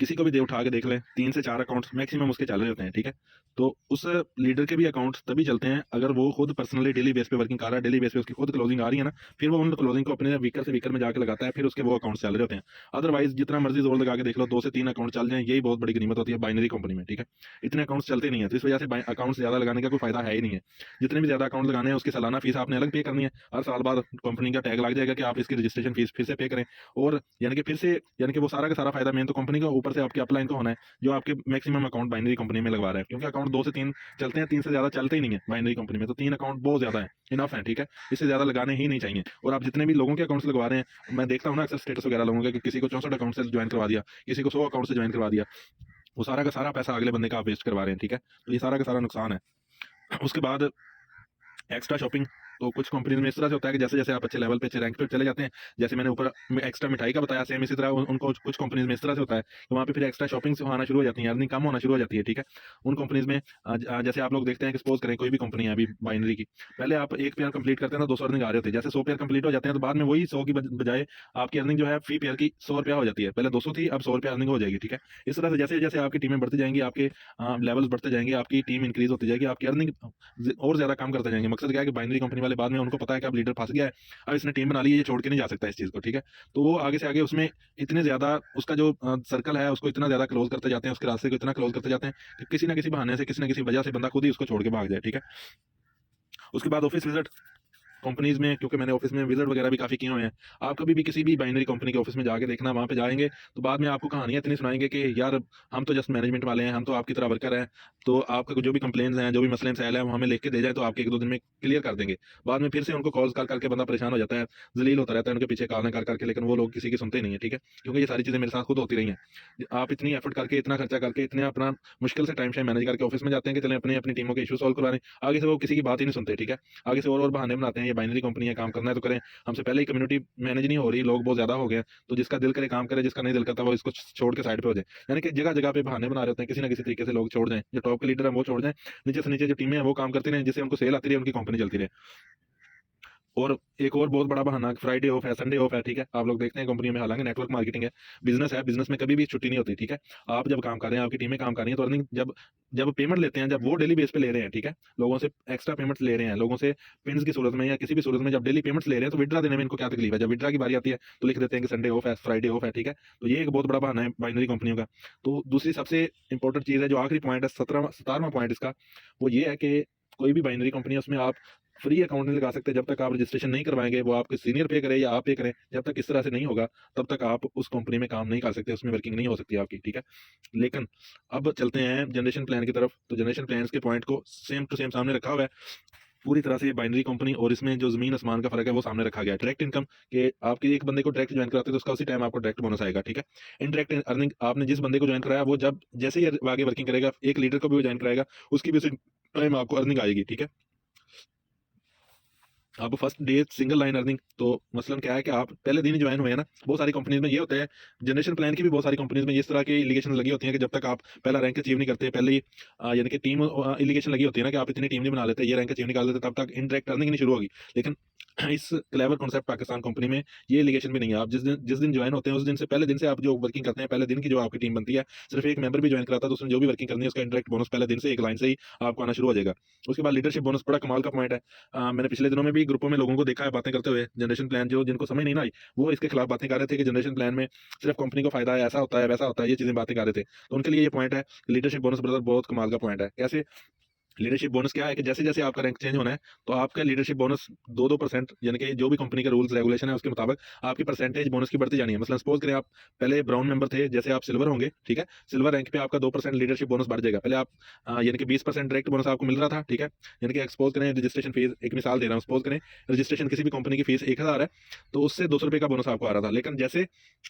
किसी को भी दे उठा के देख लें, 3 से 4 अकाउंट्स मैक्सिमम उसके चल रहे होते हैं, ठीक है? तो उस लीडर के भी अकाउंट्स तभी चलते हैं अगर वो खुद पर्सनली डेली बेस पे वर्किंग कर रहा है, डेली बेस पे उसकी खुद क्लोजिंग आ रही है ना, फिर वो उन क्लोजिंग को अपने वीकर से वीकर में जाके लगाता है, फिर उसके वो अकाउंट्स चल रहे होते हैं। अदरवाइज जितना मर्जी जोर लगा के देख लो, 2 से 3 अकाउंट चल जाएँ, यही बहुत बड़ी गनीमत होती है बाइनरी कंपनी में, ठीक है? इतने अकाउंट्स चलते नहीं है, तो इस वजह से अकाउंट्स ज़्यादा लगाने का कोई फायदा है ही नहीं है। जितने भी ज़्यादा अकाउंट लगाने हैं उसकी सालाना फीस आपने अलग पे करनी है। हर साल बाद कंपनी का टैग लग जाएगा कि आप इसकी रजिस्ट्रेशन फीस फिर से पे करें, और यानी कि फिर से, यानी कि वो सारा का सारा फायदा मेन तो कंपनी का, ऊपर से आपके अपलाइन को होना है जो आपके मैक्सिमम अकाउंट बाइनरी कंपनी में लगवा रहा है, क्योंकि अकाउंट 2 से 3 चलते हैं, 3 से ज़्यादा चलते ही नहीं है बाइनरी कंपनी में, तो 3 अकाउंट बहुत ज़्यादा है, इनफ है, ठीक है? इससे ज़्यादा लगाने ही नहीं चाहिए। और आप जितने भी लोगों के अकाउंट्स लगवा रहे हैं, मैं देखता हूँ ना अक्सर स्टेटस वगैरह लोगों के कि किसी को 64 अकाउंट से ज्वाइन करवा दिया, किसी को 100 अकाउंट से ज्वाइन करवा दिया, वो सारा का सारा पैसा अगले बंदे का आप वेस्ट करवा रहे हैं, ठीक है? तो ये सारा का सारा नुकसान है। उसके बाद एक्स्ट्रा शॉपिंग, तो कुछ कंपनीज में इस तरह से होता है कि जैसे-जैसे आप अच्छे लेवल पे, अच्छे रैंक पे चले जाते हैं, जैसे मैंने ऊपर में एक्स्ट्रा मिठाई का बताया, सेम इसी तरह उनको कुछ कंपनीज में इस तरह से होता है कि वहाँ पे फिर एक्स्ट्रा शॉपिंग से आना शुरू हो जाती है, अर्निंग कम होना शुरू हो जाती है, ठीक है? उन कंपनीज में जैसे आप लोग देखते हैं कि सपोज़ करें कोई भी कंपनी है अभी बाइनरी की, पहले आप 1 पेयर कंप्लीट करते हैं ना 200 अर्निंग आ रहे होते हैं, जैसे 100 पेयर कंप्लीट हो जाते हैं तो बाद में वही 100 की बजाय आपकी अर्निंग जो है फी पेयर की ₹100 हो जाती है। पहले 200 थी, अब ₹100 अर्निंग हो जाएगी, ठीक है? इस तरह से जैसे-जैसे आपकी टीमें बढ़ती जाएँगी, आपके लेवल्स बढ़ते जाएँगे, आपकी टीम इंक्रीज़ होती जाएगी, आपकी अर्निंग और ज़्यादा काम करते जाएँगे। मकसद क्या है कि बाइनरी कंपनी वाले बाद में उनको पता है कि अब लीडर फँस गया है, अब इसने टीम बना ली है, ये छोड़ के नहीं जा सकता इस चीज़ को, ठीक है? तो वो आगे से आगे उसमें इतने ज़्यादा उसका जो सर्कल है उसको इतना ज़्यादा क्लोज़ करते जाते हैं, उसके रास्ते को इतना क्लोज़ करते जाते हैं कि किसी न किसी बहाने से, किसी न किसी वजह से बंदा खुद ही उसको छोड़ के भाग जाए, ठीक है? उसके बाद ऑफ़िस विज़िट, कंपनीज़ में, क्योंकि मैंने ऑफ़िस में विज़िट वगैरह भी काफ़ी किए हुए हैं। आप कभी भी किसी भी बाइनरी कंपनी के ऑफ़िस में जाके देखना, वहाँ पे जाएँगे, तो बाद में आपको कहानियाँ इतनी सुनाएँगे कि यार हम तो जस्ट मैनेजमेंट वाले हैं, हम तो आपकी तरह वर्कर हैं, तो आपका जो भी कंप्लेंट्स हैं, जो भी मसले-मसाइल हैं, वो हमें लिख के दे जाएँ, तो आपके 1-2 दिन में क्लियर कर देंगे। बाद में फिर से उनको कॉल्स कर के बंदा परेशान हो जाता है, ज़लील होता रहता है उनके पीछे कॉलें कर के, लेकिन वो लोग किसी की सुनते ही नहीं है, ठीक है? क्योंकि ये सारी चीज़ें मेरे साथ खुद होती रही हैं। आप इतनी एफ़र्ट करके, इतना खर्चा करके, इतने अपना मुश्किल से टाइम-शाइम मैनेज करके ऑफ़िस में जाते हैं कि चलें अपनी टीमों के इश्यू सॉल्व करवाने, आगे से वो किसी की बात ही नहीं सुनते, ठीक है? आगे से और बहाने बनाते हैं, ये बाइनरी कंपनी है, काम करना है तो करें, हमसे पहले ही कम्युनिटी मैनेज नहीं हो रही, लोग बहुत ज़्यादा हो गए हैं, तो जिसका दिल करे काम करे, जिसका नहीं दिल करता वो इसको छोड़ के साइड पे हो जाए। यानी कि जगह-जगह पे बहाने बना रहे होते हैं, किसी न किसी तरीके से लोग छोड़ जाएँ, जो टॉप के लीडर हैं वो छोड़ जाएँ, नीचे से नीचे जो टीमें हैं वो काम करती रहें, जिससे उनको सेल आती रहे, उनकी कंपनी चलती रहे। और एक और बहुत बड़ा बहाना फ्राइडे ऑफ है, संडे ऑफ है, ठीक है? आप लोग देखते हैं कंपनियों में, हालाँकि नेटवर्क मार्केटिंग है, बिज़नेस में कभी भी छुट्टी नहीं होती, ठीक है? आप जब काम कर रहे हैं, आपकी टीमें काम कर रही हैं, तो अर्निंग जब जब पेमेंट लेते हैं, जब वो डेली बेस पे ले रहे हैं, ठीक है? लोगों से एक्स्ट्रा पेमेंट्स ले रहे हैं, लोगों से पिन्स की सूरत में या किसी भी सूरत में जब डेली पेमेंट्स ले रहे हैं, तो विथड्रॉ देने में इनको क्या तकलीफ है? जब विथड्रॉ की बारी आती है, तो लिख देते हैं कि संडे ऑफ है, फ्राइडे ऑफ है, ठीक है? तो ये एक बहुत बड़ा बहाना है बाइनरी कंपनियों का। तो दूसरी सबसे इंपॉर्टेंट चीज़ है, जो आखिरी पॉइंट है, 17वां पॉइंट इसका, वो ये है कि कोई भी बाइनरी कंपनी है, उसमें आप फ्री अकाउंट नहीं लगा सकते जब तक आप रजिस्ट्रेशन नहीं करवाएँगे, वो आपके सीनियर पे करे या आप पे करें, जब तक इस तरह से नहीं होगा, तब तक आप उस कंपनी में काम नहीं कर सकते, उसमें वर्किंग नहीं हो सकती आपकी, ठीक है? लेकिन अब चलते हैं जनरेशन प्लान की तरफ, तो जनरेशन प्लान्स के पॉइंट को सेम टू सेम सामने रखा हुआ है। पूरी तरह से बाइनरी कंपनी और इसमें जो ज़मीन आसमान का फ़र्क है, वो सामने रखा गया है। डायरेक्ट इनकम के आपके एक बंदे को डायरेक्ट जॉइन कराते हैं, तो उसका उसी टाइम आपको डायरेक्ट बोनस आएगा, ठीक है? इनडायरेक्ट अर्निंग, आपने जिस बंदे को जॉइन कराया, वो जब जैसे ही आगे वर्किंग करेगा, एक लीडर को भी वो जॉइन कराएगा, उसकी भी उसी टाइम आपको अर्निंग आएगी, ठीक है? अब first day single line earning, तो मसलन क्या है कि आप पहले दिन ही ज्वाइन हुए हैं ना, बहुत सारी कंपनीज में ये होता है, जनरेशन प्लान की भी बहुत सारी कंपनीज में इस तरह की एलिगेशन लगी होती है कि जब तक आप पहला रैंक अचीव नहीं करते, पहले ही यानी कि टीम एलिगेशन लगी होती है ना कि आप इतनी टीम नहीं बना लेते, ये रैंक अचीव नहीं कर लेते, तब तक इनडायरेक्ट अर्निंग नहीं शुरू होगी। लेकिन इस क्लेवर कॉन्सेप्ट पाकिस्तान कंपनी में ये एलिगेशन भी नहीं है। आप जिस दिन ज्वाइन होते हैं, उस दिन से पहले दिन से आप जो वर्किंग करते हैं, पहले दिन की जो आपकी टीम बनती है, सिर्फ एक मेंबर भी ज्वाइन कराता है, तो उसने जो भी वर्किंग करनी है, उसका इनडायरेक्ट बोनस पहले दिन से एक लाइन से ही आपको आना शुरू हो जाएगा। उसके बाद लीडरशिप बोनस बड़ा कमाल का पॉइंट है। मैंने पिछले दिनों में भी ग्रुपों में लोगों को देखा है बातें करते हुए, जनरेशन प्लान जो जिनको समझ नहीं ना आई, वो इसके खिलाफ बातें कर रहे थे कि जनरेशन प्लान में सिर्फ कंपनी को फायदा है, ऐसा होता है, वैसा होता है, ये चीजें बातें कर रहे थे। तो उनके लिए ये पॉइंट है, लीडरशिप बोनस ब्रदर बहुत कमाल का पॉइंट है। कैसे? लीडरशिप बोनस क्या है कि जैसे-जैसे आपका रैंक चेंज होना है, तो आपका लीडरशिप बोनस 2-2% यानी कि जो भी कंपनी के रूल्स रेगुलेशन है उसके मुताबिक आपकी परसेंटेज बोनस की बढ़ती जानी है। मसलन सपोज़ करें आप पहले ब्राउन मेंबर थे, जैसे आप सिल्वर होंगे, ठीक है? सिल्वर रैंक पे आपका 2% लीडरशिप बोनस बढ़ जाएगा। पहले आप यानी कि 20% डायरेक्ट बोनस आपको मिल रहा था, ठीक है? यानी कि सपोज़ करें रजिस्ट्रेशन फीस, एक मिसाल दे रहा हूँ, सपोज़ करें रजिस्ट्रेशन किसी भी कंपनी की फीस 1000 है, तो उससे ₹200 का बोनस आपको आ रहा था। लेकिन जैसे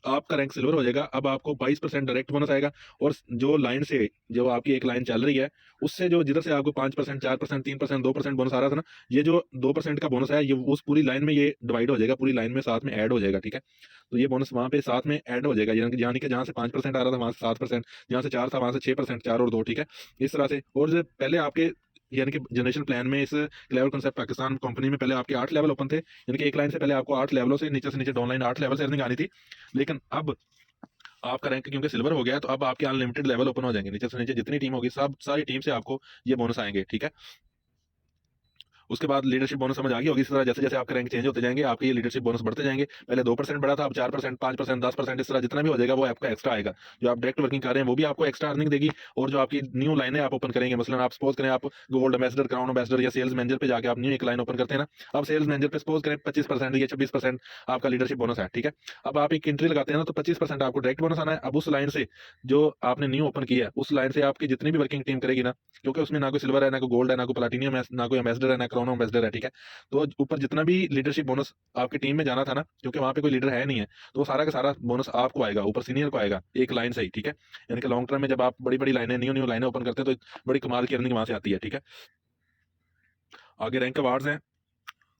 आपका रैंक सिल्वर हो जाएगा, अब आपको 22% डायरेक्ट बोनस आएगा, और जो लाइन से जो आपकी एक लाइन चल रही है, उससे जो जिधर से आपको 5%, 4%, 3%, 2% बोनस आ रहा था ना, ये जो 2% का बोनस है, ये उस पूरी लाइन में ये डिवाइड हो जाएगा, पूरी लाइन में साथ में ऐड हो जाएगा, ठीक है? तो ये बोनस वहाँ पे साथ में ऐड हो जाएगा, यानी कि जहाँ से 5% आ रहा था, वहाँ से 7%, जहाँ से 4 था, वहाँ से 6%, 4 और 2, ठीक है? इस तरह से। और जो पहले आपके यानी कि जनरेशन प्लान में, इस लेवल कॉन्सेप्ट पाकिस्तान कंपनी में पहले आपके 8 लेवल ओपन थे, यानी कि एक लाइन से पहले आपको 8 लेवलों से नीचे डाउन लाइन 8 लेवल से अर्निंग आनी थी। लेकिन अब आपका रैंक क्योंकि सिल्वर हो गया है तो अब आपके अनलिमिटेड लेवल ओपन हो जाएंगे, नीचे से नीचे जितनी टीम होगी सब सारी टीम से आपको ये बोनस आएंगे, ठीक है। उसके बाद लीडरशिप बोनस समझ आ गई होगी। इस तरह जैसे जैसे आपके रैंक चेंज होते जाएंगे आपके ये लीडरशिप बोनस बढ़ते जाएंगे। पहले 2% बढ़ा था, अब 4%, 5%, 10%, इस तरह जितना भी हो जाएगा वो आपका एक्स्ट्रा आएगा। जो आप डायरेक्ट वर्किंग कर रहे हैं वो भी आपको एक्स्ट्रा अर्निंग देगी। और जो आपकी न्यू लाइनें आप ओपन करेंगे, मसलन आप सपोज करें आप गोल्ड एम्बेसडर, क्राउन एम्बेसडर या सेल्स मैनेजर पे जाके आप न्यू एक लाइन ओपन करते हैं ना, अब सेल्स मैनेजर पे सपोज करें 25% या 26% आपका लीडरशिप बोनस है, ठीक है। अब आप एक एंट्री लगाते हैं ना तो 25% आपको डायरेक्ट बोनस आना है। अब उस लाइन से जो आपने न्यू ओपन किया है उस लाइन से आपकी जितनी भी वर्किंग टीम करेगी ना, क्योंकि उसमें ना कोई सिल्वर है, ना कोई गोल्ड है, ना कोई प्लाटिनियम है, ना कोई एम्बेसडर है, ना क्राउन एम्बेसडर है, ठीक है। तो ऊपर जितना भी लीडरशिप बोनस आपकी टीम में जाना था ना, क्योंकि वहां पे कोई लीडर है नहीं है, तो वो सारा का सारा बोनस आपको आएगा, ऊपर सीनियर को आएगा एक लाइन से ही, ठीक है। यानी कि लॉन्ग टर्म में जब आप बड़ी बड़ी लाइनें न्यू न्यू लाइनें ओपन करते हैं तो बड़ी कमाल की अर्निंग वहां से आती है, ठीक है। आगे रैंक अवार्ड्स हैं।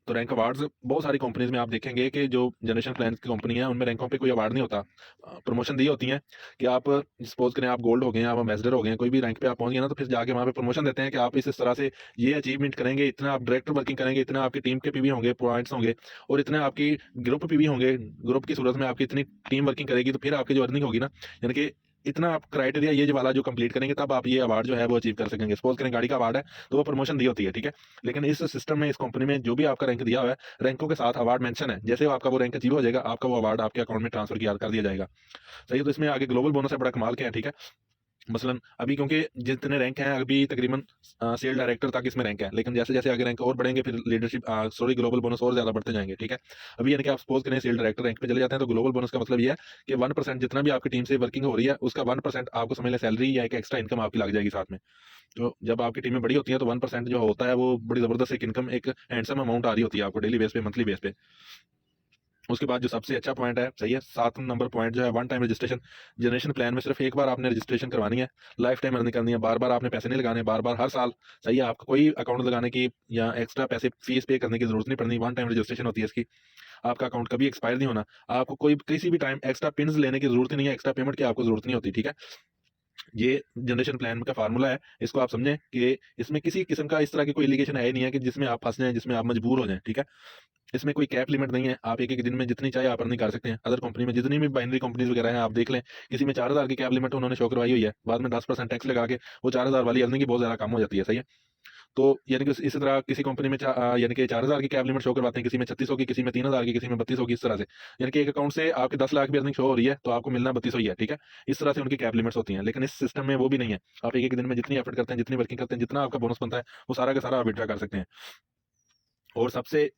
तो रैंक अवार्ड्स बहुत सारी कंपनीज में आप देखेंगे कि जो जनरेशन प्लान की कंपनी है उनमें रैंकों पे कोई अवार्ड नहीं होता। प्रमोशन दी होती है कि आप सपोज करें आप गोल्ड हो गए, आप एम्बेसडर हो गए, कोई भी रैंक पे आप पहुंच गए ना, तो फिर जाके वहां पे प्रमोशन देते हैं कि आप इस तरह से ये अचीवमेंट करेंगे, इतना आप डायरेक्टर वर्किंग करेंगे, इतना आपकी टीम के पीवी होंगे, पॉइंट्स होंगे, और इतना आपकी ग्रुप पीवी होंगे, ग्रुप की सूरत में आपकी इतनी टीम वर्किंग करेगी तो फिर आपकी जो अर्निंग होगी ना, यानी कि इतना आप क्राइटेरिया ये जो वाला जो कंप्लीट करेंगे तब आप ये अवार्ड जो है वो अचीव कर सकेंगे। सपोज करें गाड़ी का अवार्ड है तो वो प्रमोशन दी होती है, ठीक है। लेकिन इस सिस्टम में, इस कंपनी में जो भी आपका रैंक दिया हुआ है, रैंकों के साथ अवार्ड मेंशन है, जैसे आपका वो रैंक अचीव हो जाएगा आपका वो अवार्ड आपके अकाउंट में ट्रांसफर किया कर दिया जाएगा। सही है। तो इसमें आगे ग्लोबल बोनस है, बड़ा कमाल के है, ठीक है। मसलन अभी क्योंकि जितने रैंक हैं अभी तकरीबन सेल डायरेक्टर तक इसमें रैंक है, लेकिन जैसे जैसे आगे रैंक और बढ़ेंगे फिर लीडरशिप सॉरी ग्लोबल बोनस और ज्यादा बढ़ते जाएंगे, ठीक है। अभी यानी कि आप सपोज करें सेल डायरेक्टर रैंक पे चले जाते हैं तो ग्लोबल बोनस का मतलब ये है कि 1% जितना भी आपकी टीम से वर्किंग हो रही है उसका 1% आपको समझ लें सैलरी या एक एक्स्ट्रा इनकम आपकी लग जाएगी साथ में। तो जब आपकी टीमें बड़ी होती हैं तो 1% जो होता है वो बड़ी जबरदस्त एक इनकम, एक हैंडसम अमाउंट आ रही होती है आपको डेली बेस पे, मंथली बेस पे। उसके बाद जो सबसे अच्छा पॉइंट है, सही है, 7 नंबर पॉइंट जो है one time registration. Generation plan में सिर्फ एक बार आपने रजिस्ट्रेशन करवानी है, लाइफ टाइम अर्निंग करनी है, बार बार आपने पैसे नहीं लगाने, बार बार हर साल। सही है, आपको कोई अकाउंट लगाने की या एक्स्ट्रा पैसे फीस पे करने की जरूरत नहीं पड़नी, वन टाइम रजिस्ट्रेशन होती है इसकी। आपका अकाउंट कभी एक्सपायर नहीं होना, आपको कोई किसी भी टाइम एक्स्ट्रा पिन लेने की जरूरत ही नहीं है, एक्स्ट्रा पेमेंट की आपको जरूरत नहीं होती, ठीक है। ये जनरेशन प्लान का फार्मूला है, इसको आप समझें कि इसमें किसी किस्म का इस तरह की कोई एलिगेशन है ही नहीं है कि जिसमें आप फंस जाएं, जिसमें आप मजबूर हो जाएं, ठीक है। इसमें कोई कैप लिमिट नहीं है, आप एक एक दिन में जितनी चाहे आप अर्निंग कर सकते हैं। अदर कंपनी में जितनी भी बाइनरी कंपनीज वगैरह हैं आप देख लें, किसी में 4,000 की कैप लिमिट उन्होंने शो करवाई हुई है, बाद में 10% टैक्स लगा के वो 4,000 वाली अर्निंग की बहुत ज्यादा कम हो जाती है, सही है। तो यानी कि इसी तरह किसी कंपनी में यानी कि 4,000 की कैप लिमिट शो करवाते हैं, किसी में 3600 की, किसी में 3,000 की, किसी में 3200 की, इस तरह से। यानी कि एक अकाउंट से आपके 10 लाख भी अर्निंग शो हो रही है तो आपको मिलना 3200 ही है, ठीक है। इस तरह से उनकी कैप लिमिट्स होती हैं, लेकिन इस सिस्टम में वो भी नहीं है। आप एक एक दिन में जितनी एफर्ट करते हैं, जितनी वर्किंग करते हैं, जितना आपका बोनस बनता है वो सारा का सारा आप विड्रा कर सकते हैं। और सबसे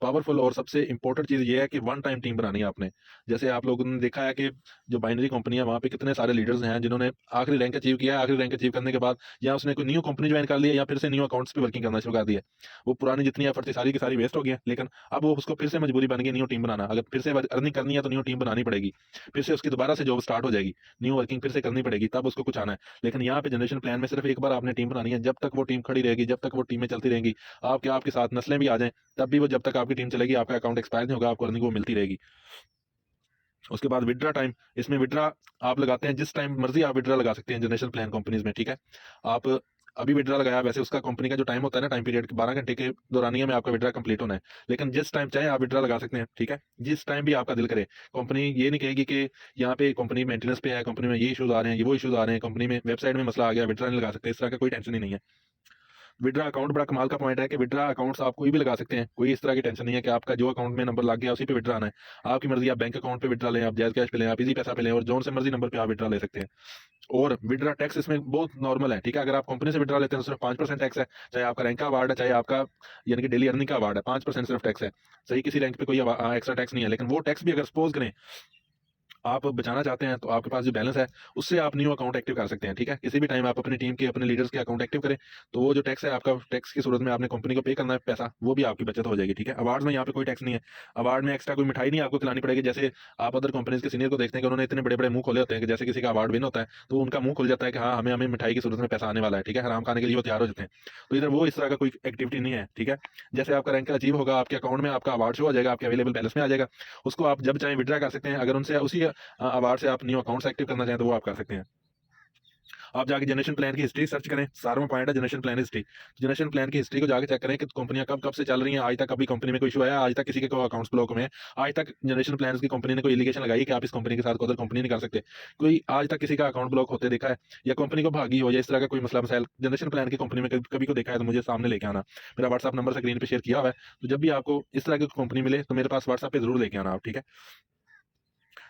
पावरफुल और सबसे इंपॉर्टेंट चीज ये है कि वन टाइम टीम बनानी है आपने। जैसे आप लोगों ने देखा है कि जो बाइनरी कंपनी है वहां पे कितने सारे लीडर्स हैं जिन्होंने आखिरी रैंक अचीव किया है, आखिरी रैंक अचीव करने के बाद या उसने कोई न्यू कंपनी ज्वाइन कर ली है या फिर से न्यू अकाउंट्स पे वर्किंग करना शुरू कर दिया है। वो पुरानी जितनी एफर्ट थी सारी की सारी वेस्ट हो गई है, लेकिन अब वो उसको फिर से मजबूरी बन गई न्यू टीम बनाना। अगर फिर से अर्निंग करनी है तो न्यू टीम बनानी पड़ेगी, फिर से उसकी दोबारा से जॉब स्टार्ट हो जाएगी, न्यू वर्किंग फिर से करनी पड़ेगी, तब उसको कुछ आना है। लेकिन यहाँ पे जनरेशन प्लान में सिर्फ एक बार आपने टीम बनानी है, जब तक वो टीम खड़ी रहेगी, जब तक वो टीमें चलती रहेंगी, आपके साथ नस्लें भी आ जाएं तब भी वो, जब तक आपकी टीम चलेगी आपका अकाउंट एक्सपायर नहीं होगा, आपको अर्निंग वो मिलती रहेगी। उसके बाद विड्रा टाइम, इसमें विड्रा आप लगाते हैं जिस टाइम मर्जी आप विड्रा लगा सकते हैं जनरेशन प्लान कंपनीज में, ठीक है। आप अभी विड्रा लगाया, वैसे उसका कंपनी का जो टाइम होता है ना, टाइम पीरियड 12 घंटे के दौरानिया में आपका विड्रा कंप्लीट होना है, लेकिन जिस टाइम चाहे आप विड्रा लगा सकते हैं, ठीक है, जिस टाइम भी आपका दिल करे। कंपनी ये नहीं कहेगी कि यहाँ पे कंपनी मेंटेनेंस पे है, कंपनी में ये इश्यूज आ रहे हैं, ये वो इश्यूज आ रहे हैं, कंपनी में वेबसाइट में मसला आ गया, विड्रा नहीं लगा सकते, इस तरह का कोई टेंशन ही नहीं है। विड्रा अकाउंट बड़ा कमाल का पॉइंट है कि विड्रा अकाउंट्स आप कोई भी लगा सकते हैं, कोई इस तरह की टेंशन नहीं है कि आपका जो अकाउंट में नंबर लग गया उसी पे विड्रा आना है। आपकी मर्जी, आप बैंक अकाउंट पे विड्रा लें, आप जायज कैश पे लें, आप इजी पैसा पे लें, और जोन से मर्जी नंबर पे आप विड्रा ले सकते हैं। और विड्रा टैक्स इसमें बहुत नॉर्मल है, ठीक है। अगर आप कंपनी से विड्रा लेते हैं तो सिर्फ 5% टैक्स है, चाहे आपका रैंक का अवार्ड है, चाहे आपका यानी कि डेली अर्निंग का अवार्ड है, 5% सिर्फ टैक्स है। सही, किसी रैंक पे कोई एक्स्ट्रा टैक्स नहीं है। लेकिन वो टैक्स भी अगर सपोज करें आप बचाना चाहते हैं तो आपके पास जो बैलेंस है उससे आप न्यू अकाउंट एक्टिव कर सकते हैं, ठीक है। किसी भी टाइम आप अपनी टीम के, अपने लीडर्स के अकाउंट एक्टिव करें तो वो जो टैक्स है आपका, टैक्स की सूरत में आपने कंपनी को पे करना है पैसा, वो भी आपकी बचत हो जाएगी, ठीक है। अवार्ड में यहाँ पे कोई टैक्स नहीं है, अवार्ड में एक्स्ट्रा कोई मिठाई नहीं आपको खिलानी पड़ेगी। जैसे आप अदर कंपनीज के सीनियर को देखते हैं कि उन्होंने इतने बड़े बड़े मुंह खोले होते हैं कि जैसे किसी का अवार्ड विन होता है तो उनका मुंह खुल जाता है कि हाँ हमें हमें मिठाई की सूरत में पैसा आने वाला है, ठीक है, हराम खाने के लिए वो तैयार हो जाते हैं। तो इधर वो इस तरह का कोई एक्टिविटी नहीं है, ठीक है। जैसे आपका रैंक अचीव होगा आपके अकाउंट में आपका अवार्ड शो हो जाएगा, आपके अवेलेबल बैलेंस में आ जाएगा, उसको आप जब चाहे विड्रा कर सकते हैं। अगर उनसे उसी अवार्ड से आप न्यू अकाउंट्स एक्टिव करना चाहें तो वो आप कर सकते हैं। आप जाके जनरेशन प्लान की हिस्ट्री सर्च करें, सारा में पॉइंट है generation plan history. Generation plan की हिस्ट्री को जाके चेक करें कि कंपनियां कब कब से चल रही हैं, आज तक कभी कंपनी में कोई इशू आया, आज तक किसी के अकाउंट्स ब्लॉक में है, आज तक जनरेशन प्लान की कंपनी ने कोई एलिगेशन लगाई कि आप इस कंपनी के साथ अदर कंपनी नहीं कर सकते, कोई आज तक किसी का अकाउंट ब्लॉक होते देखा है, या कंपनी को भागी हो, या इस तरह का कोई मसला मसाइल जनरेशन प्लान की कंपनी में कभी कभी को देखा है तो मुझे सामने लेके आना। मेरा व्हाट्सअप नंबर स्क्रीन पे शेयर किया हुआ है, तो जब भी आपको इस तरह की कंपनी मिले तो मेरे पास व्हाट्सअप पे जरूर लेके आना आप, ठीक है।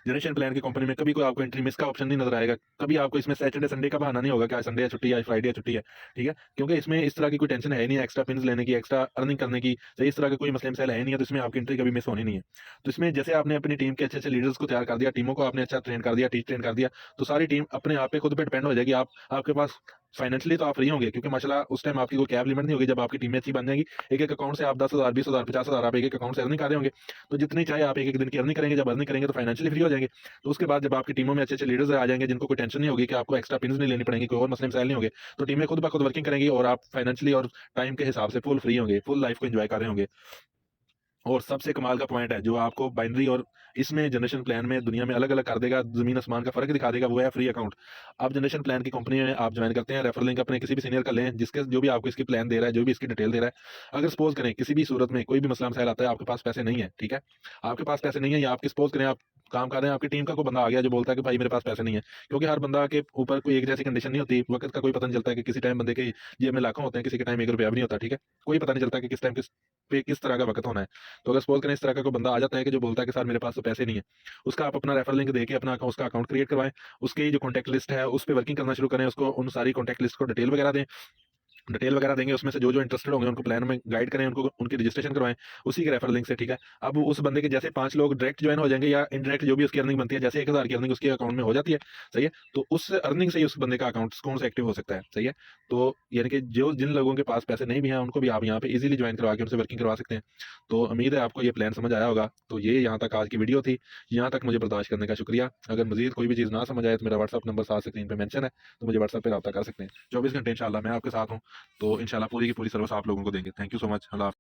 जनरेशन प्लान की कंपनी में कभी कोई आपको एंट्री मिस का ऑप्शन नहीं नजर आएगा, कभी आपको इसमें सैटरडे संडे का बहाना नहीं होगा कि आज संडे है छुट्टी है, आज फ्राइडे है छुट्टी है, ठीक है, क्योंकि इसमें इस तरह की कोई टेंशन है नहीं, एक्स्ट्रा पिन्स लेने की, एक्स्ट्रा अर्निंग करने की, सही इस तरह के कोई मसले मसाइल है नहीं है, तो इसमें आपकी एंट्री कभी मिस होनी नहीं है। तो इसमें जैसे आपने अपनी टीम के अच्छे अच्छे लीडर्स को तैयार कर दिया, टीमों को आपने अच्छा ट्रेन कर दिया, टीच ट्रेन कर दिया, तो सारी टीम अपने आप पे खुद पे डिपेंड हो जाएगी। आप आपके पास फाइनेंशियली तो आप फ्री होंगे, क्योंकि माशाल्लाह उस टाइम आपकी कोई कैप लिमिट नहीं होगी, जब आपकी टीमें अच्छी बन जाएंगी, एक एक अकाउंट से आप 10,000 20,000 50,000 आप एक एक अकाउंट से अर्निंग कर रहे होंगे, तो जितनी चाहे आप एक एक दिन की अर्निंग करेंगे, जब अर्निंग करेंगे तो फाइनेंशियली फ्री हो जाएंगे। तो उसके बाद जब आपकी टीमों में अच्छे अच्छे लीडर्स आ जाएंगे जिनको कोई टेंशन नहीं होगी कि आपको एक्स्ट्रा पिन्स नहीं लेनी पड़ेंगी, कोई और मसले मसाइल नहीं होंगे, तो टीमें खुद ब खुद वर्किंग करेंगी और आप फाइनेंशियली और टाइम के हिसाब से फुल फ्री होंगे, फुल लाइफ को एंजॉय कर रहे होंगे। और सबसे कमाल का पॉइंट है जो आपको बाइनरी और इसमें जनरेशन प्लान में दुनिया में अलग अलग कर देगा, जमीन आसमान का फर्क दिखा देगा, वो है फ्री अकाउंट। आप जनरेशन प्लान की कंपनी में आप ज्वाइन करते हैं, रेफर लिंक अपने किसी भी सीनियर का लें, जिसके जो भी आपको इसकी प्लान दे रहा है, जो भी इसकी डिटेल दे रहा है। अगर सपोज करें किसी भी सूरत में कोई भी मसला मसाइल आता है, आपके पास पैसे नहीं है, ठीक है, आपके पास पैसे नहीं है, या आपके सपोज करें आप काम कर रहे हैं, आपकी टीम का कोई बंदा आ गया जो बोलता है कि भाई मेरे पास पैसे नहीं है, क्योंकि हर बंदा के ऊपर कोई एक जैसी कंडीशन नहीं होती, वक्त का कोई पता नहीं चलता है कि किसी टाइम बंदे के जेब में लाखों होते हैं, किसी के टाइम 1 रुपया भी नहीं होता, ठीक है, कोई पता नहीं चलता कि किस टाइम किस पे किस तरह का वक्त होना है। तो अगर सपोज करें इस तरह का कोई बंदा आ जाता है कि जो बोलता है कि सर मेरे पास तो पैसे नहीं है, उसका आप अपना रेफर लिंक देके अपना उसका अकाउंट क्रिएट करवाएं, उसकी जो कॉन्टैक्ट लिस्ट है उस पे वर्किंग करना शुरू करें, उसको उन सारी कॉन्टैक्ट लिस्ट को डिटेल वगैरह देंगे, उसमें से जो जो इंटरेस्टेड होंगे उनको प्लान में गाइड करें, उनको उनकी रजिस्ट्रेशन करवाएं उसी के रेफर लिंक से, ठीक है। अब उस बंदे के जैसे 5 लोग डायरेक्ट ज्वाइन हो जाएंगे, या इनडायरेक्ट जो भी उसकी अर्निंग बनती है, जैसे 1,000 की अर्निंग उसके अकाउंट में हो जाती है, सही है, तो उस अर्निंग से ही उस बंदे का अकाउंट कौन से एक्टिव हो सकता है, सही है। तो यानी कि जो जिन लोगों के पास पैसे नहीं भी हैं उनको भी आप यहाँ पे इजीली ज्वाइन करवा के उनसे वर्किंग करवा सकते हैं। तो उम्मीद है आपको ये प्लान समझ आया होगा। तो ये यहाँ तक आज की वीडियो थी, यहाँ तक मुझे बर्दाश्त करने का शुक्रिया। अगर मजीद कोई भी चीज़ ना समझ आए तो मेरा व्हाट्सअप नंबर साथ स्क्रीन पे मेंशन है, तो मुझे व्हाट्सअप पे रब्ता कर सकते हैं। 24 घंटे इंशाल्लाह मैं आपके साथ हूँ, तो इंशाल्लाह पूरी की पूरी सर्विस आप लोगों को देंगे। Thank you so much. Allah.